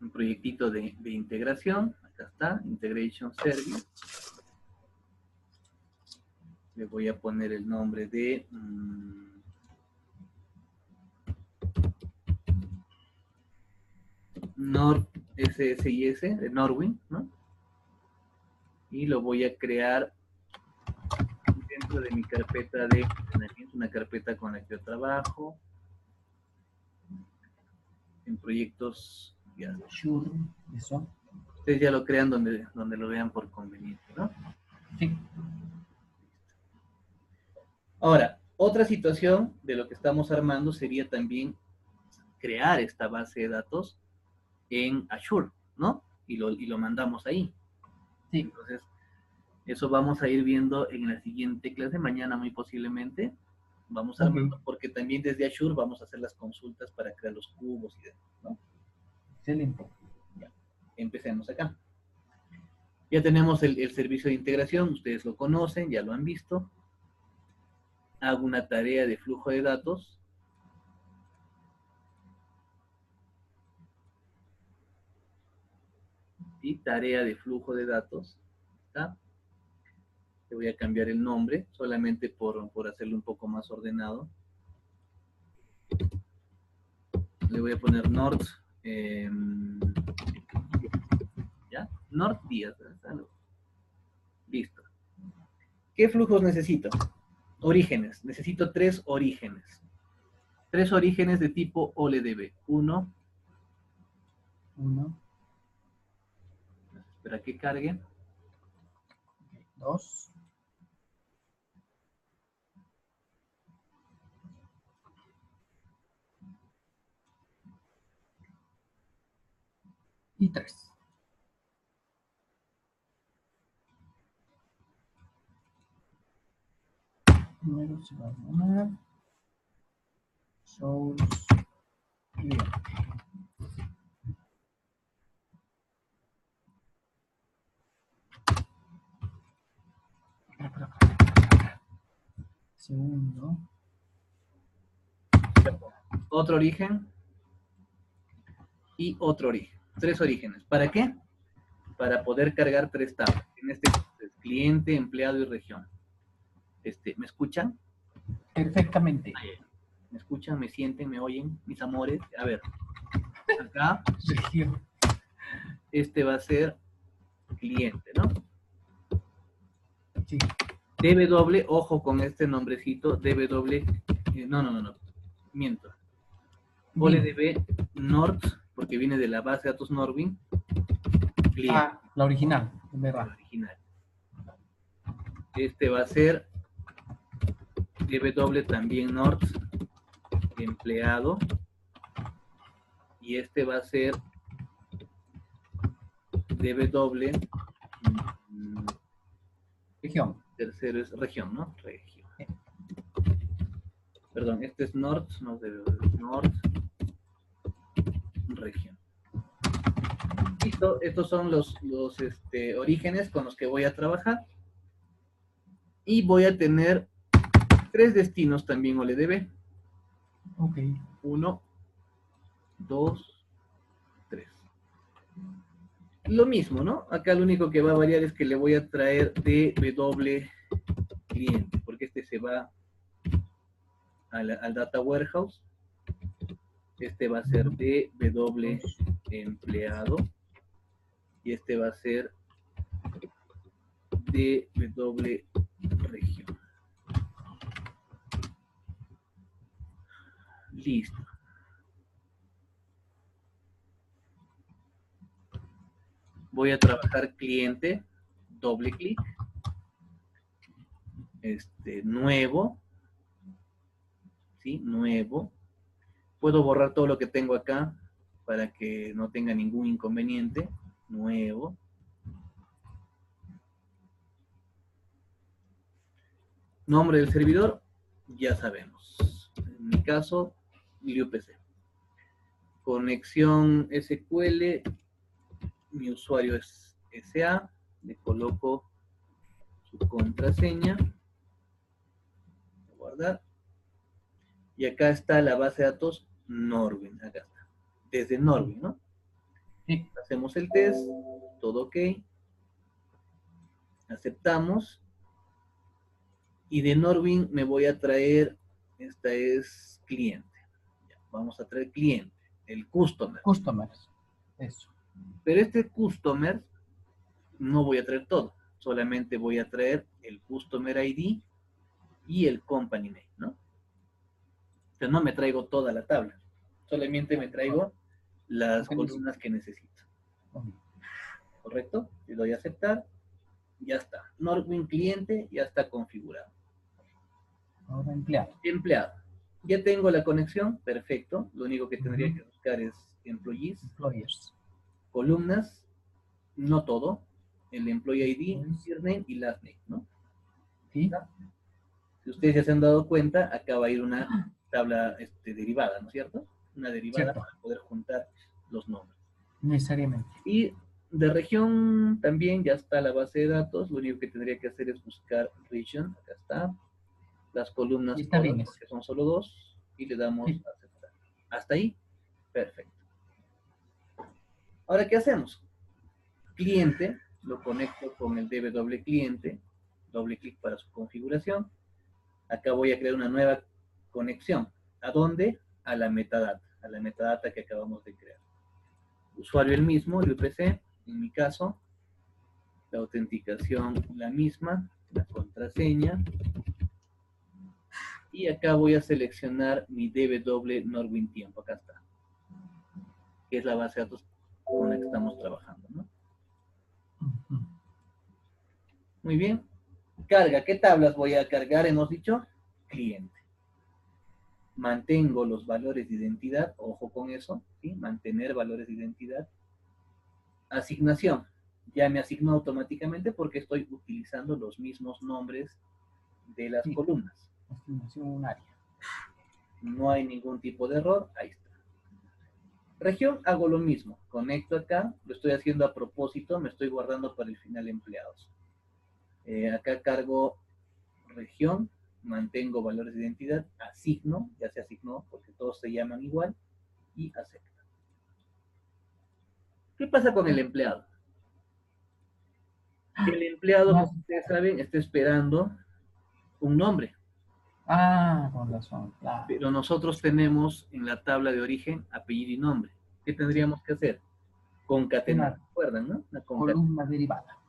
Un proyectito de integración. Acá está, Integration Service. Le voy a poner el nombre de... SSIS, de Norwin, ¿no? Y lo voy a crear dentro de mi carpeta de entrenamiento, una carpeta con la que yo trabajo, en proyectos, ya. Sure, eso. Ustedes ya lo crean donde lo vean por conveniente, ¿no? Sí. Ahora, otra situación de lo que estamos armando sería también crear esta base de datos en Azure, ¿no? Y lo mandamos ahí. Sí. Entonces, eso vamos a ir viendo en la siguiente clase, mañana muy posiblemente. Vamos armando, porque también desde Azure vamos a hacer las consultas para crear los cubos y demás, ¿no? Excelente. Ya, empecemos acá. Ya tenemos el servicio de integración, ustedes lo conocen, ya lo han visto. Hago una tarea de flujo de datos. Y tarea de flujo de datos. ¿Está? Le voy a cambiar el nombre, solamente por hacerlo un poco más ordenado. Le voy a poner Nord. ¿Ya? Nord Díaz. Listo. ¿Qué flujos necesito? Orígenes. Necesito 3 orígenes. 3 orígenes de tipo OLEDB. 1. Espera que cargue. 2. Y 3. Primero se va a llamar source client. Segundo. Otro origen. Y otro origen. 3 orígenes. ¿Para qué? Para poder cargar 3 tablas. En este caso es cliente, empleado y región. ¿Me escuchan? Perfectamente. ¿Me escuchan? ¿Me sienten? ¿Me oyen? Mis amores. A ver. Acá. Este va a ser cliente, ¿no? Sí. DW, ojo con este nombrecito. DW. No. Miento. OLEDB Nord, porque viene de la base de datos Norwin. Cliente. Ah, la original, es verdad. La original. Este va a ser DW también Nord, empleado. Y este va a ser DW región. Tercero es región, ¿no? Región. Perdón, este es Nord, no debe Nord, región. Listo, estos son los orígenes con los que voy a trabajar. Y voy a tener 3 destinos también OLEDB. Ok. 1, 2, 3. Lo mismo, ¿no? Acá lo único que va a variar es que le voy a traer DW cliente, porque este se va al Data Warehouse. Este va a ser DW empleado. Y este va a ser DW región. Listo. Voy a trabajar cliente, doble clic. Nuevo. ¿Sí? Nuevo. Puedo borrar todo lo que tengo acá para que no tenga ningún inconveniente. Nuevo. Nombre del servidor, ya sabemos. En mi caso, LiuPC. Conexión SQL, mi usuario es SA, le coloco su contraseña, guardar, y acá está la base de datos Norwin, acá está, desde Norwin, ¿no? Sí. Hacemos el test, todo ok, aceptamos, y de Norwin me voy a traer, esta es cliente, ya, vamos a traer cliente, el customer. Customers. Eso. Pero este customer no voy a traer todo, solamente voy a traer el customer ID y el company name, ¿no? O sea, no me traigo toda la tabla, solamente me traigo las columnas que necesito. ¿Correcto? Le doy a aceptar, ya está. Norwin cliente ya está configurado. Ahora empleado. Empleado. Ya tengo la conexión, perfecto. Lo único que tendría que buscar es employees. Employers. Columnas, no todo. El employee ID, first name y last name, ¿no? Sí. Si ustedes ya se han dado cuenta, acá va a ir una tabla derivada, ¿no es cierto? Una derivada Cierto. para poder juntar los nombres. Necesariamente. Y de región también ya está la base de datos. Lo único que tendría que hacer es buscar region. Acá está. Las columnas está todas, bien porque son solo dos. Y le damos sí. a aceptar. Hasta ahí, perfecto. Ahora, ¿qué hacemos? Cliente, lo conecto con el DB cliente. Doble clic para su configuración. Acá voy a crear una nueva conexión. ¿A dónde? A la metadata que acabamos de crear. Usuario el mismo, el VPC, en mi caso. La autenticación la misma, la contraseña. Y acá voy a seleccionar mi DB Norwin tiempo, acá está. Que es la base de datos con la que estamos trabajando, ¿no? Muy bien. Carga, ¿qué tablas voy a cargar? Hemos dicho, cliente. Mantengo los valores de identidad, ojo con eso, ¿sí? Mantener valores de identidad. Asignación, ya me asignó automáticamente porque estoy utilizando los mismos nombres de las columnas. Asignación unaria. No hay ningún tipo de error, ahí está. Región, hago lo mismo, conecto acá, lo estoy haciendo a propósito, me estoy guardando para el final empleados. Acá cargo región, mantengo valores de identidad, asigno, ya se asignó porque todos se llaman igual, y acepto. ¿Qué pasa con el empleado? El empleado, como ustedes saben, está esperando un nombre. Ah, con razón, claro. Pero nosotros tenemos en la tabla de origen apellido y nombre. ¿Qué tendríamos que hacer? Concatenar, ¿recuerdan, no? Una columna derivada.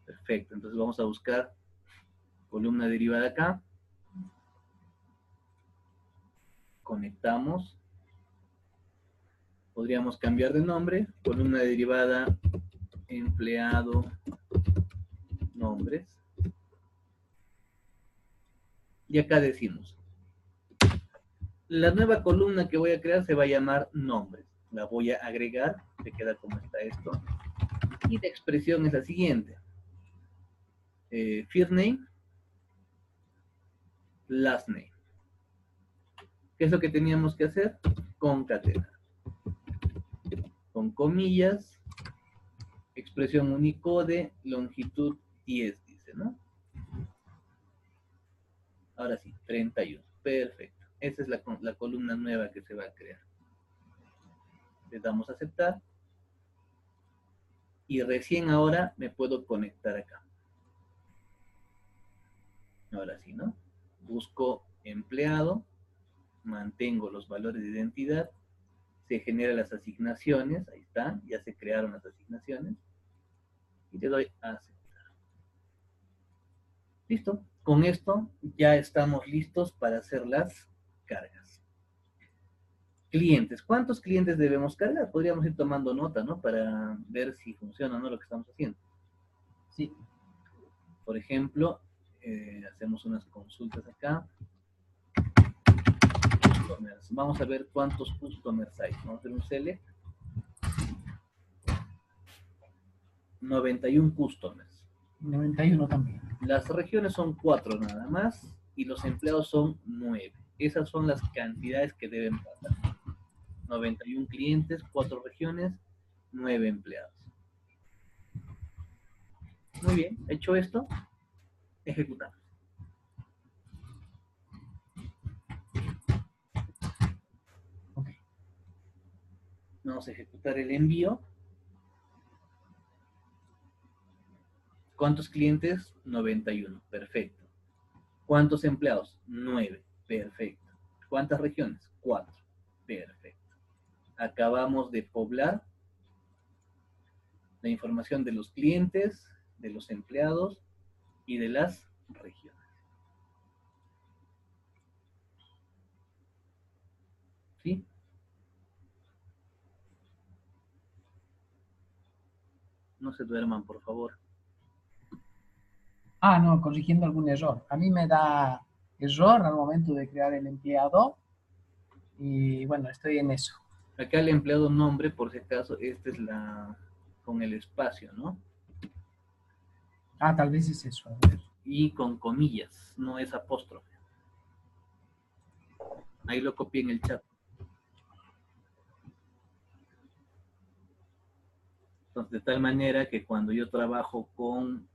Perfecto, entonces vamos a buscar columna derivada acá. Conectamos. Podríamos cambiar de nombre. Columna derivada empleado nombres. Y acá decimos, la nueva columna que voy a crear se va a llamar nombres. La voy a agregar, se queda como está esto. Y la expresión es la siguiente. First name, last name. ¿Qué es lo que teníamos que hacer? Concatenar. Con comillas, expresión Unicode, longitud 10, dice, ¿no? Ahora sí, 31. Perfecto. Esa es la columna nueva que se va a crear. Le damos a aceptar. Y recién ahora me puedo conectar acá. Ahora sí, ¿no? Busco empleado, mantengo los valores de identidad, se generan las asignaciones, ahí está, ya se crearon las asignaciones, y le doy a aceptar. Listo, con esto ya estamos listos para hacer las cargas. Clientes, ¿cuántos clientes debemos cargar? Podríamos ir tomando nota, ¿no? Para ver si funciona o no lo que estamos haciendo. Sí. Por ejemplo, hacemos unas consultas acá. Customers. Vamos a ver cuántos customers hay. Vamos a hacer un select. 91 customers. 91 también. Las regiones son 4 nada más y los empleados son 9. Esas son las cantidades que deben pasar. 91 clientes, 4 regiones, 9 empleados. Muy bien, hecho esto, ejecutamos. Okay. Vamos a ejecutar el envío. ¿Cuántos clientes? 91, perfecto. ¿Cuántos empleados? 9, perfecto. ¿Cuántas regiones? 4, perfecto. Acabamos de poblar la información de los clientes, de los empleados y de las regiones. ¿Sí? No se duerman, por favor. Ah, no, corrigiendo algún error. A mí me da error al momento de crear el empleado y bueno, estoy en eso. Acá el empleado nombre, por si acaso, esta es la con el espacio, ¿no? Ah, tal vez es eso. A ver. Y con comillas, no es apóstrofe. Ahí lo copié en el chat. Entonces, de tal manera que cuando yo trabajo con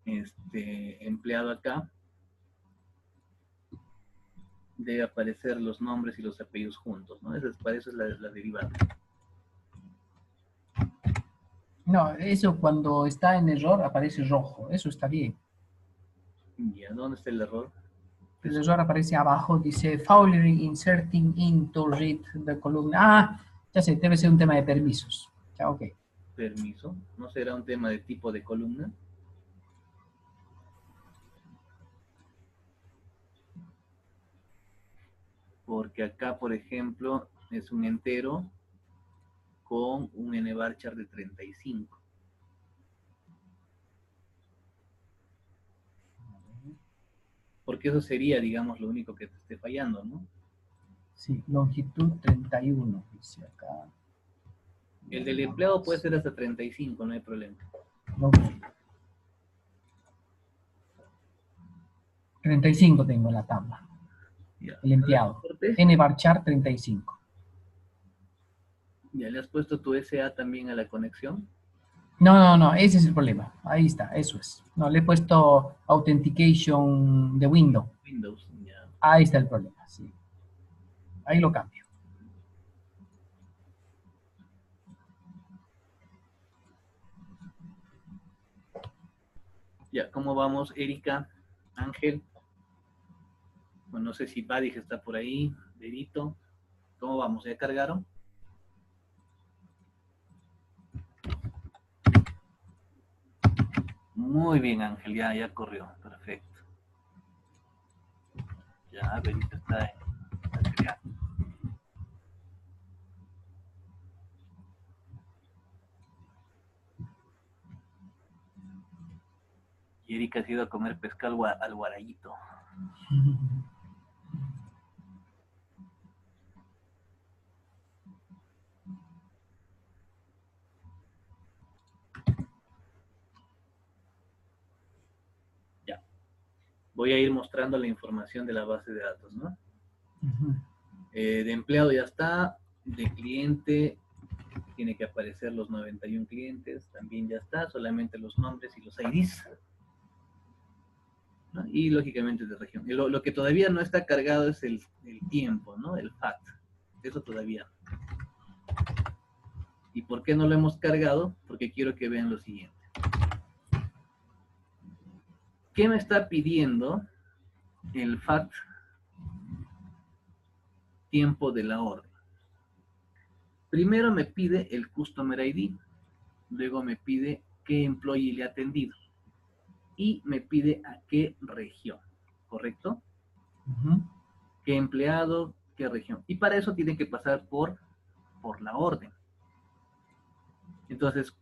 este empleado acá, debe aparecer los nombres y los apellidos juntos, ¿no? Para eso es la derivada. No, eso cuando está en error aparece rojo. Eso está bien. ¿Y a dónde está el error? El error aparece abajo, dice Fowlery inserting into read the column. Ah, ya sé, debe ser un tema de permisos. Ya, ok. Permiso. ¿No será un tema de tipo de columna? Porque acá, por ejemplo, es un entero con un nvarchar de 35. Porque eso sería, digamos, lo único que te esté fallando, ¿no? Sí, longitud 31, dice acá. El del empleado puede ser hasta 35, no hay problema. Ok. 35 tengo en la tabla. Ya. El empleado. ¿Corte? nvarchar 35. ¿Ya le has puesto tu SA también a la conexión? No, no, no, ese es el problema. Ahí está, eso es. No, le he puesto Authentication de Windows. Windows, ya. Ahí está el problema, sí. Ahí lo cambio. Ya, ¿cómo vamos, Erika? Ángel. Bueno, no sé si Badig está por ahí. Derito. ¿Cómo vamos? ¿Ya cargaron? Muy bien, Ángel, ya corrió. Perfecto. Ya, Berito está creando. Y Erika ha ido a comer pescado al guarayito. Ya. Voy a ir mostrando la información de la base de datos, ¿no? De empleado ya está, de cliente tiene que aparecer los 91 clientes, también ya está, solamente los nombres y los IDs, ¿no? Y lógicamente de región. Y lo que todavía no está cargado es el tiempo, ¿no? El FAT, eso todavía. ¿Y por qué no lo hemos cargado? Porque quiero que vean lo siguiente. ¿Qué me está pidiendo el FAT tiempo de la orden? Primero me pide el Customer ID, luego me pide qué employee le ha atendido y me pide a qué región, ¿correcto? ¿Qué empleado, qué región? Y para eso tiene que pasar por la orden. Entonces,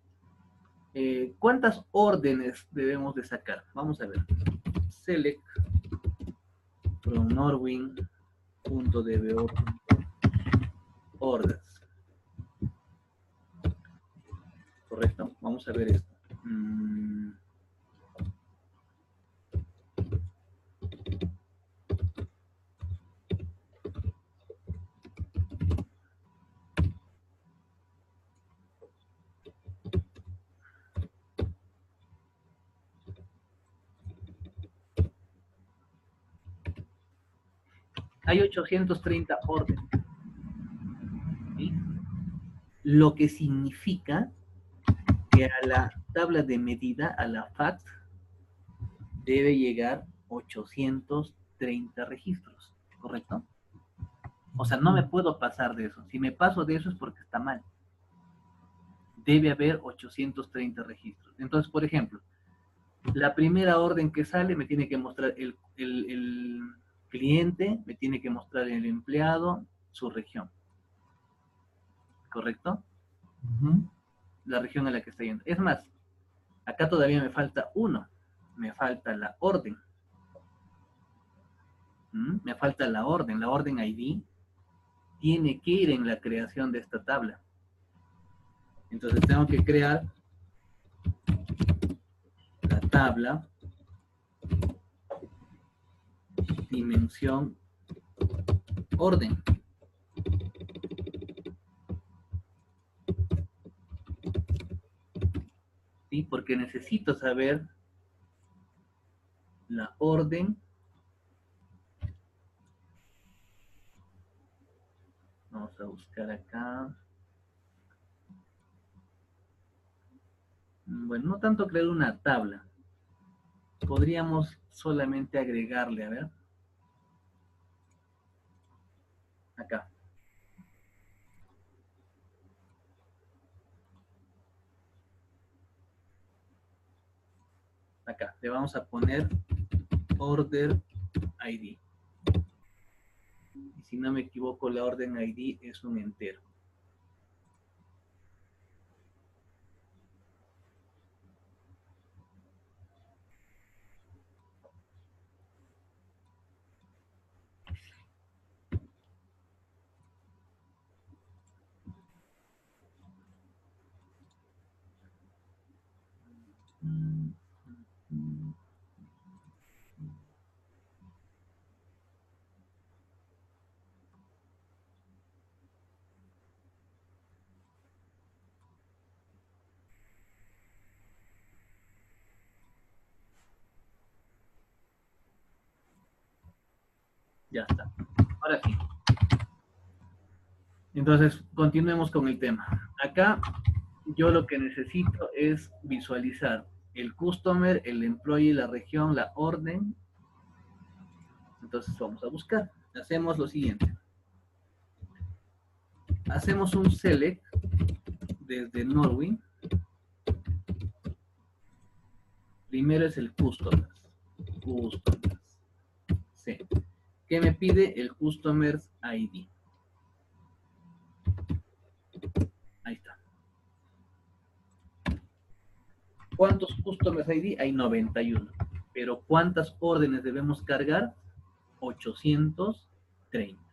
¿cuántas órdenes debemos de sacar? Vamos a ver. Select from norwin.dbo.orders. Correcto. Vamos a ver esto. hay 830 órdenes, ¿sí? Lo que significa que a la tabla de medida, a la FAT, debe llegar 830 registros, ¿correcto? O sea, no me puedo pasar de eso. Si me paso de eso es porque está mal. Debe haber 830 registros. Entonces, por ejemplo, la primera orden que sale me tiene que mostrar el cliente, me tiene que mostrar el empleado, su región. ¿Correcto? La región a la que está yendo. Es más, acá todavía me falta uno. Me falta la orden. Me falta la orden ID. Tiene que ir en la creación de esta tabla. Entonces tengo que crear la tabla dimensión orden. ¿Sí? Porque necesito saber la orden. Vamos a buscar acá. Bueno, no tanto crear una tabla. Podríamos solamente agregarle, a ver. Acá. Acá. Le vamos a poner order ID. Y si no me equivoco, la orden ID es un entero. Ya está. Ahora sí. Entonces, continuemos con el tema. Acá, yo lo que necesito es visualizar el customer, el employee, la región, la orden. Entonces, vamos a buscar. Hacemos lo siguiente. Hacemos un select desde Norway. Primero es el customers. Sí. ¿Qué me pide? El customers ID. Ahí está. ¿Cuántos customers ID? Hay 91. Pero ¿cuántas órdenes debemos cargar? 830.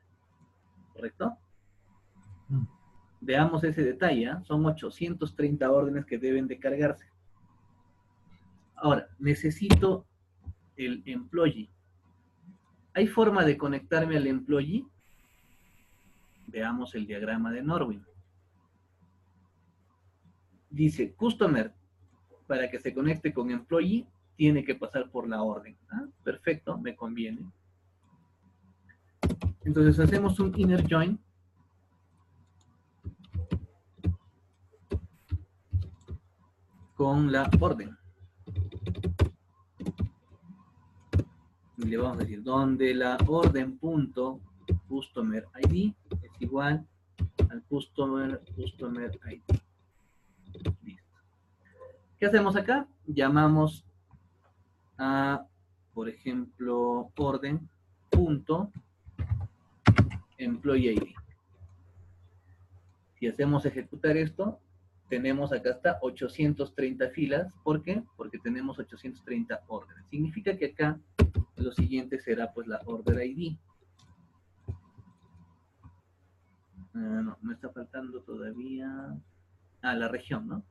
¿Correcto? Veamos ese detalle. ¿Eh? Son 830 órdenes que deben de cargarse. Ahora, necesito el employee. ¿Hay forma de conectarme al employee? Veamos el diagrama de Norwin. Dice, customer, para que se conecte con employee, tiene que pasar por la orden. ¿Ah? Perfecto, me conviene. Entonces hacemos un inner join. Con la orden. Y le vamos a decir, donde la orden punto customer ID es igual al customer ID. Listo. ¿Qué hacemos acá? Llamamos a, por ejemplo, orden punto employee ID. Si hacemos ejecutar esto, tenemos acá hasta 830 filas. ¿Por qué? Porque tenemos 830 órdenes. Significa que acá lo siguiente será pues la order ID. No, me está faltando todavía. Ah, la región, ¿no?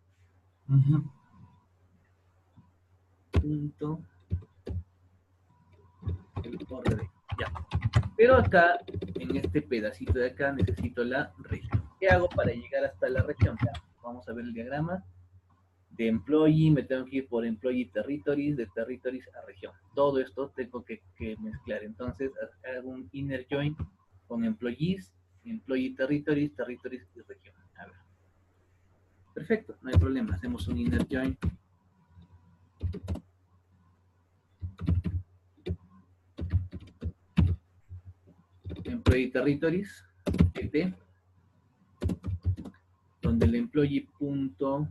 Punto. El order ID. Ya. Pero acá, en este pedacito de acá, necesito la región. ¿Qué hago para llegar hasta la región? Ya, vamos a ver el diagrama. De employee me tengo que ir por employee territories, de territories a región. Todo esto tengo que mezclar. Entonces hago un inner join con employees, employee territories, territories y región. A ver. Perfecto, no hay problema. Hacemos un inner join. Employee territories, donde el employee punto.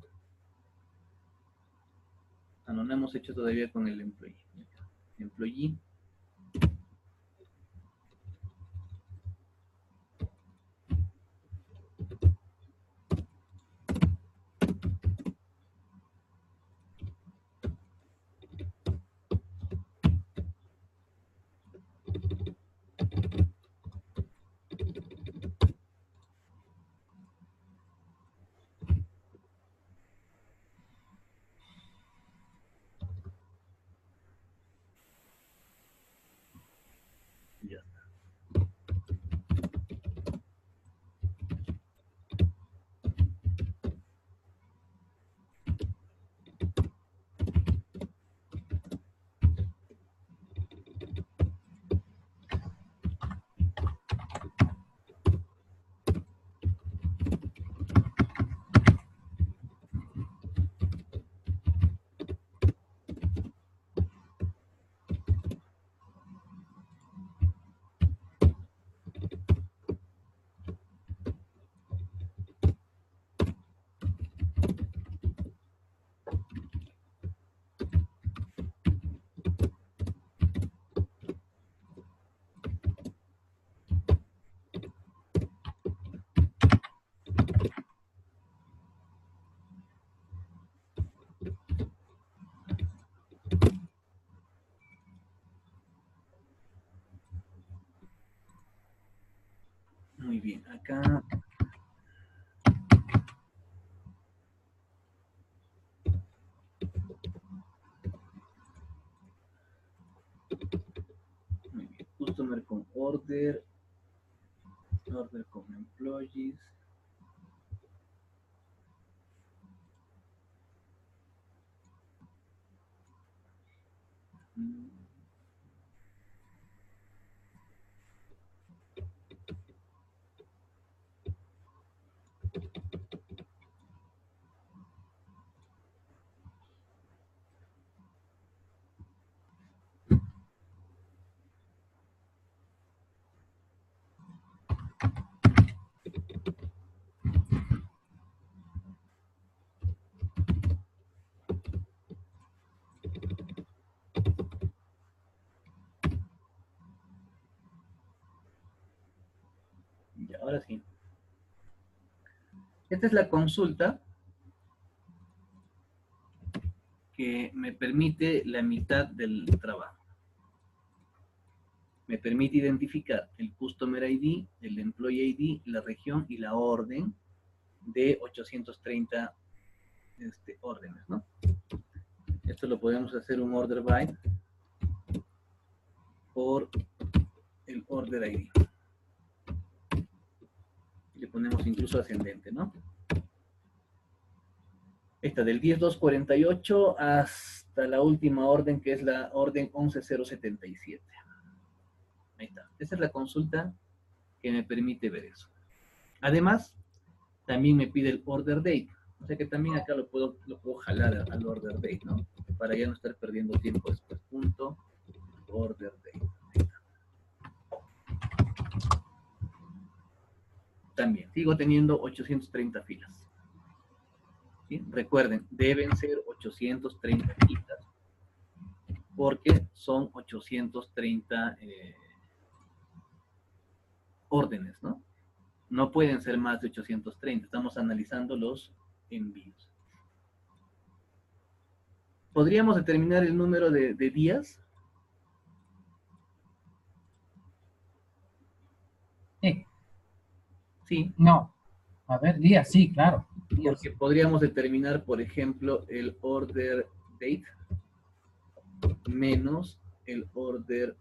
No hemos hecho todavía con el employee. Employee. Ya está. Muy bien, acá. Muy bien. Customer con order. Order con employees. Y ahora sí. Esta es la consulta que me permite la mitad del trabajo. Me permite identificar el Customer ID, el Employee ID, la región y la orden de 830 órdenes, ¿no? Esto lo podemos hacer un order by por el order ID. Le ponemos incluso ascendente, ¿no? Esta del 10248 hasta la última orden, que es la orden 11077. Ahí está. Esa es la consulta que me permite ver eso. Además, también me pide el order date. O sea que también acá lo puedo jalar al order date, ¿no? Para ya no estar perdiendo tiempo después. Punto order date. También sigo teniendo 830 filas. ¿Sí? Recuerden, deben ser 830 filas porque son 830 órdenes, ¿no? No pueden ser más de 830. Estamos analizando los envíos. ¿Podríamos determinar el número de días? Sí. Sí. No. A ver, días, sí, claro. Días. Porque podríamos determinar, por ejemplo, el order date menos el order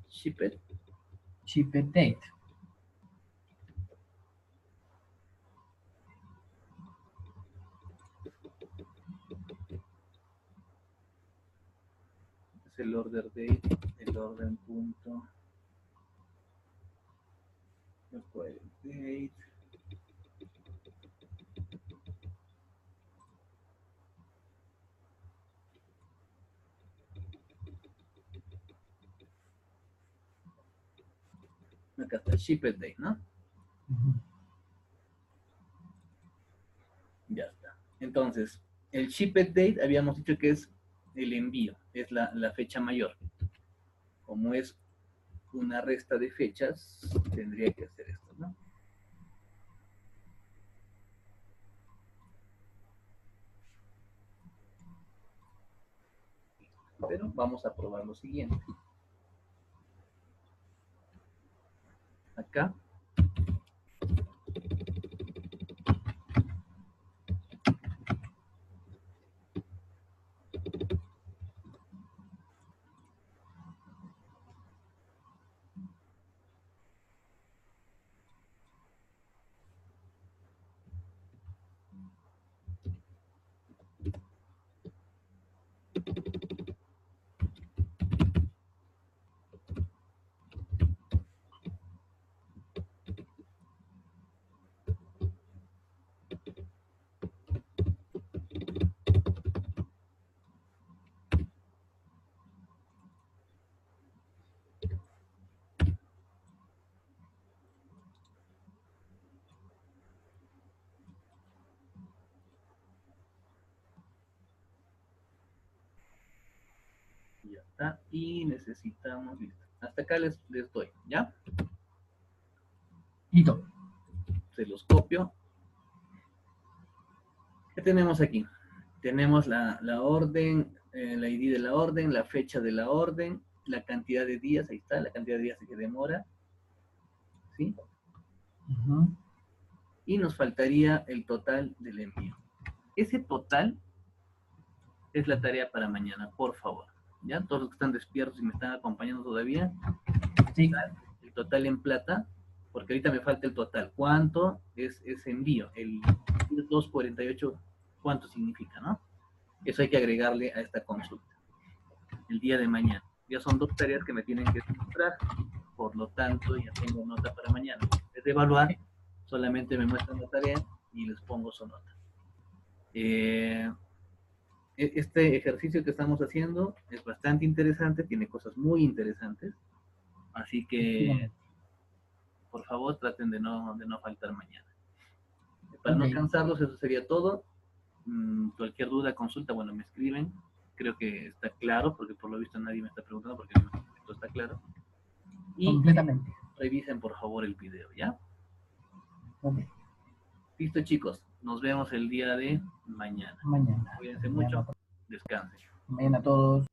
shipped. Shipped date. es el order date, el orden punto, el date. Acá está, shipped date, ¿no? Ya está. Entonces, el shipped date habíamos dicho que es el envío, es la fecha mayor. Como es una resta de fechas, tendría que hacer esto, ¿no? Pero vamos a probar lo siguiente. Acá. Ya está. Y necesitamos, listo. Hasta acá les doy, ¿ya? Listo. Se los copio. ¿Qué tenemos aquí? Tenemos la orden, la ID de la orden, la fecha de la orden, la cantidad de días, ahí está, la cantidad de días que demora, ¿sí? Y nos faltaría el total del envío. Ese total es la tarea para mañana, por favor. ¿Ya? Todos los que están despiertos y me están acompañando todavía. Sí. El total en plata, porque ahorita me falta el total. ¿Cuánto es ese envío? El 248, ¿cuánto significa, no? Eso hay que agregarle a esta consulta. El día de mañana. Ya son 2 tareas que me tienen que mostrar. Por lo tanto, ya tengo nota para mañana. Es de evaluar, solamente me muestran la tarea y les pongo su nota. Este ejercicio que estamos haciendo es bastante interesante, tiene cosas muy interesantes, así que por favor traten de no faltar mañana. Para no cansarlos, eso sería todo. Cualquier duda, consulta, bueno, me escriben. Creo que está claro, porque por lo visto nadie me está preguntando, porque esto está claro. Y completamente. Revisen por favor el video, ¿ya? Okay. Listo, chicos. Nos vemos el día de mañana. Mañana. Cuídense mucho. Descansen. Mañana a todos.